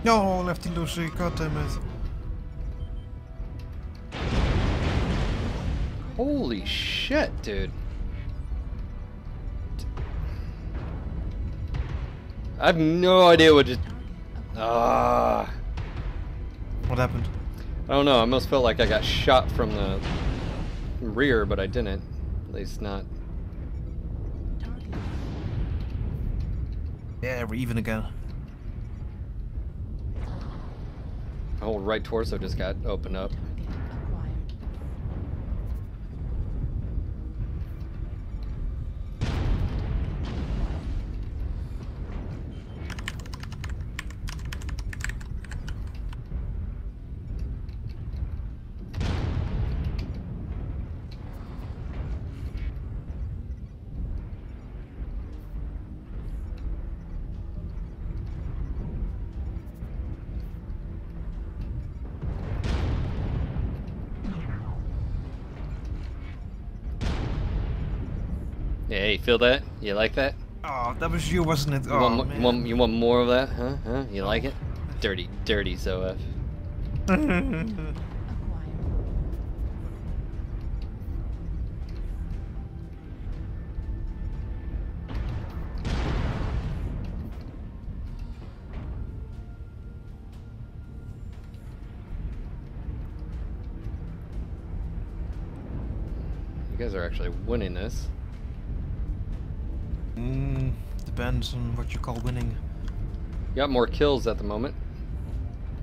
No, lefty Lucy, god damn it. Holy shit, dude. I have no idea what just... Ah. What happened? I don't know, I almost felt like I got shot from the rear, but I didn't. At least not. Target. Yeah, we're even again. My whole right torso just got opened up. Target acquired. Yeah, you feel that? You like that? Oh, that was you, wasn't it? You, Oh, want, man. you want more of that? Huh? Huh? You like it? Dirty, dirty Zoef. Acquired. You guys are actually winning this. Depends on what you call winning. You got more kills at the moment,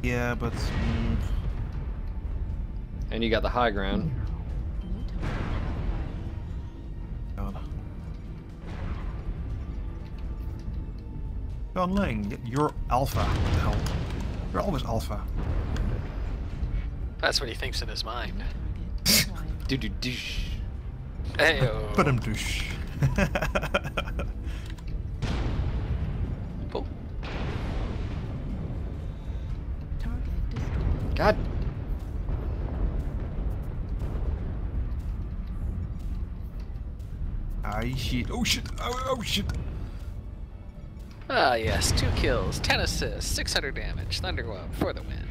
Yeah, but and you got the high ground. New target acquired. God. John Lang, you're alpha. What the hell? You're always alpha. That's what he thinks in his mind. Target acquired. Do do douche. Heyo. Put him douche. Oh, Target destroyed. God. Ah, shit. Oh shit. Oh shit. ah, yes, 2 kills, 10 assists, 600 damage. Thunderweb for the win.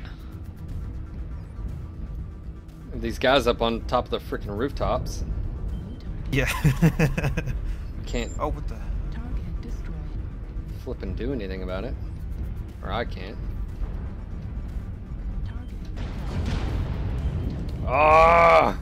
These guys up on top of the freaking rooftops New target. Yeah. can't Oh, what the? Target destroyed. flip and do anything about it. Or I can't. Target acquired. Ah!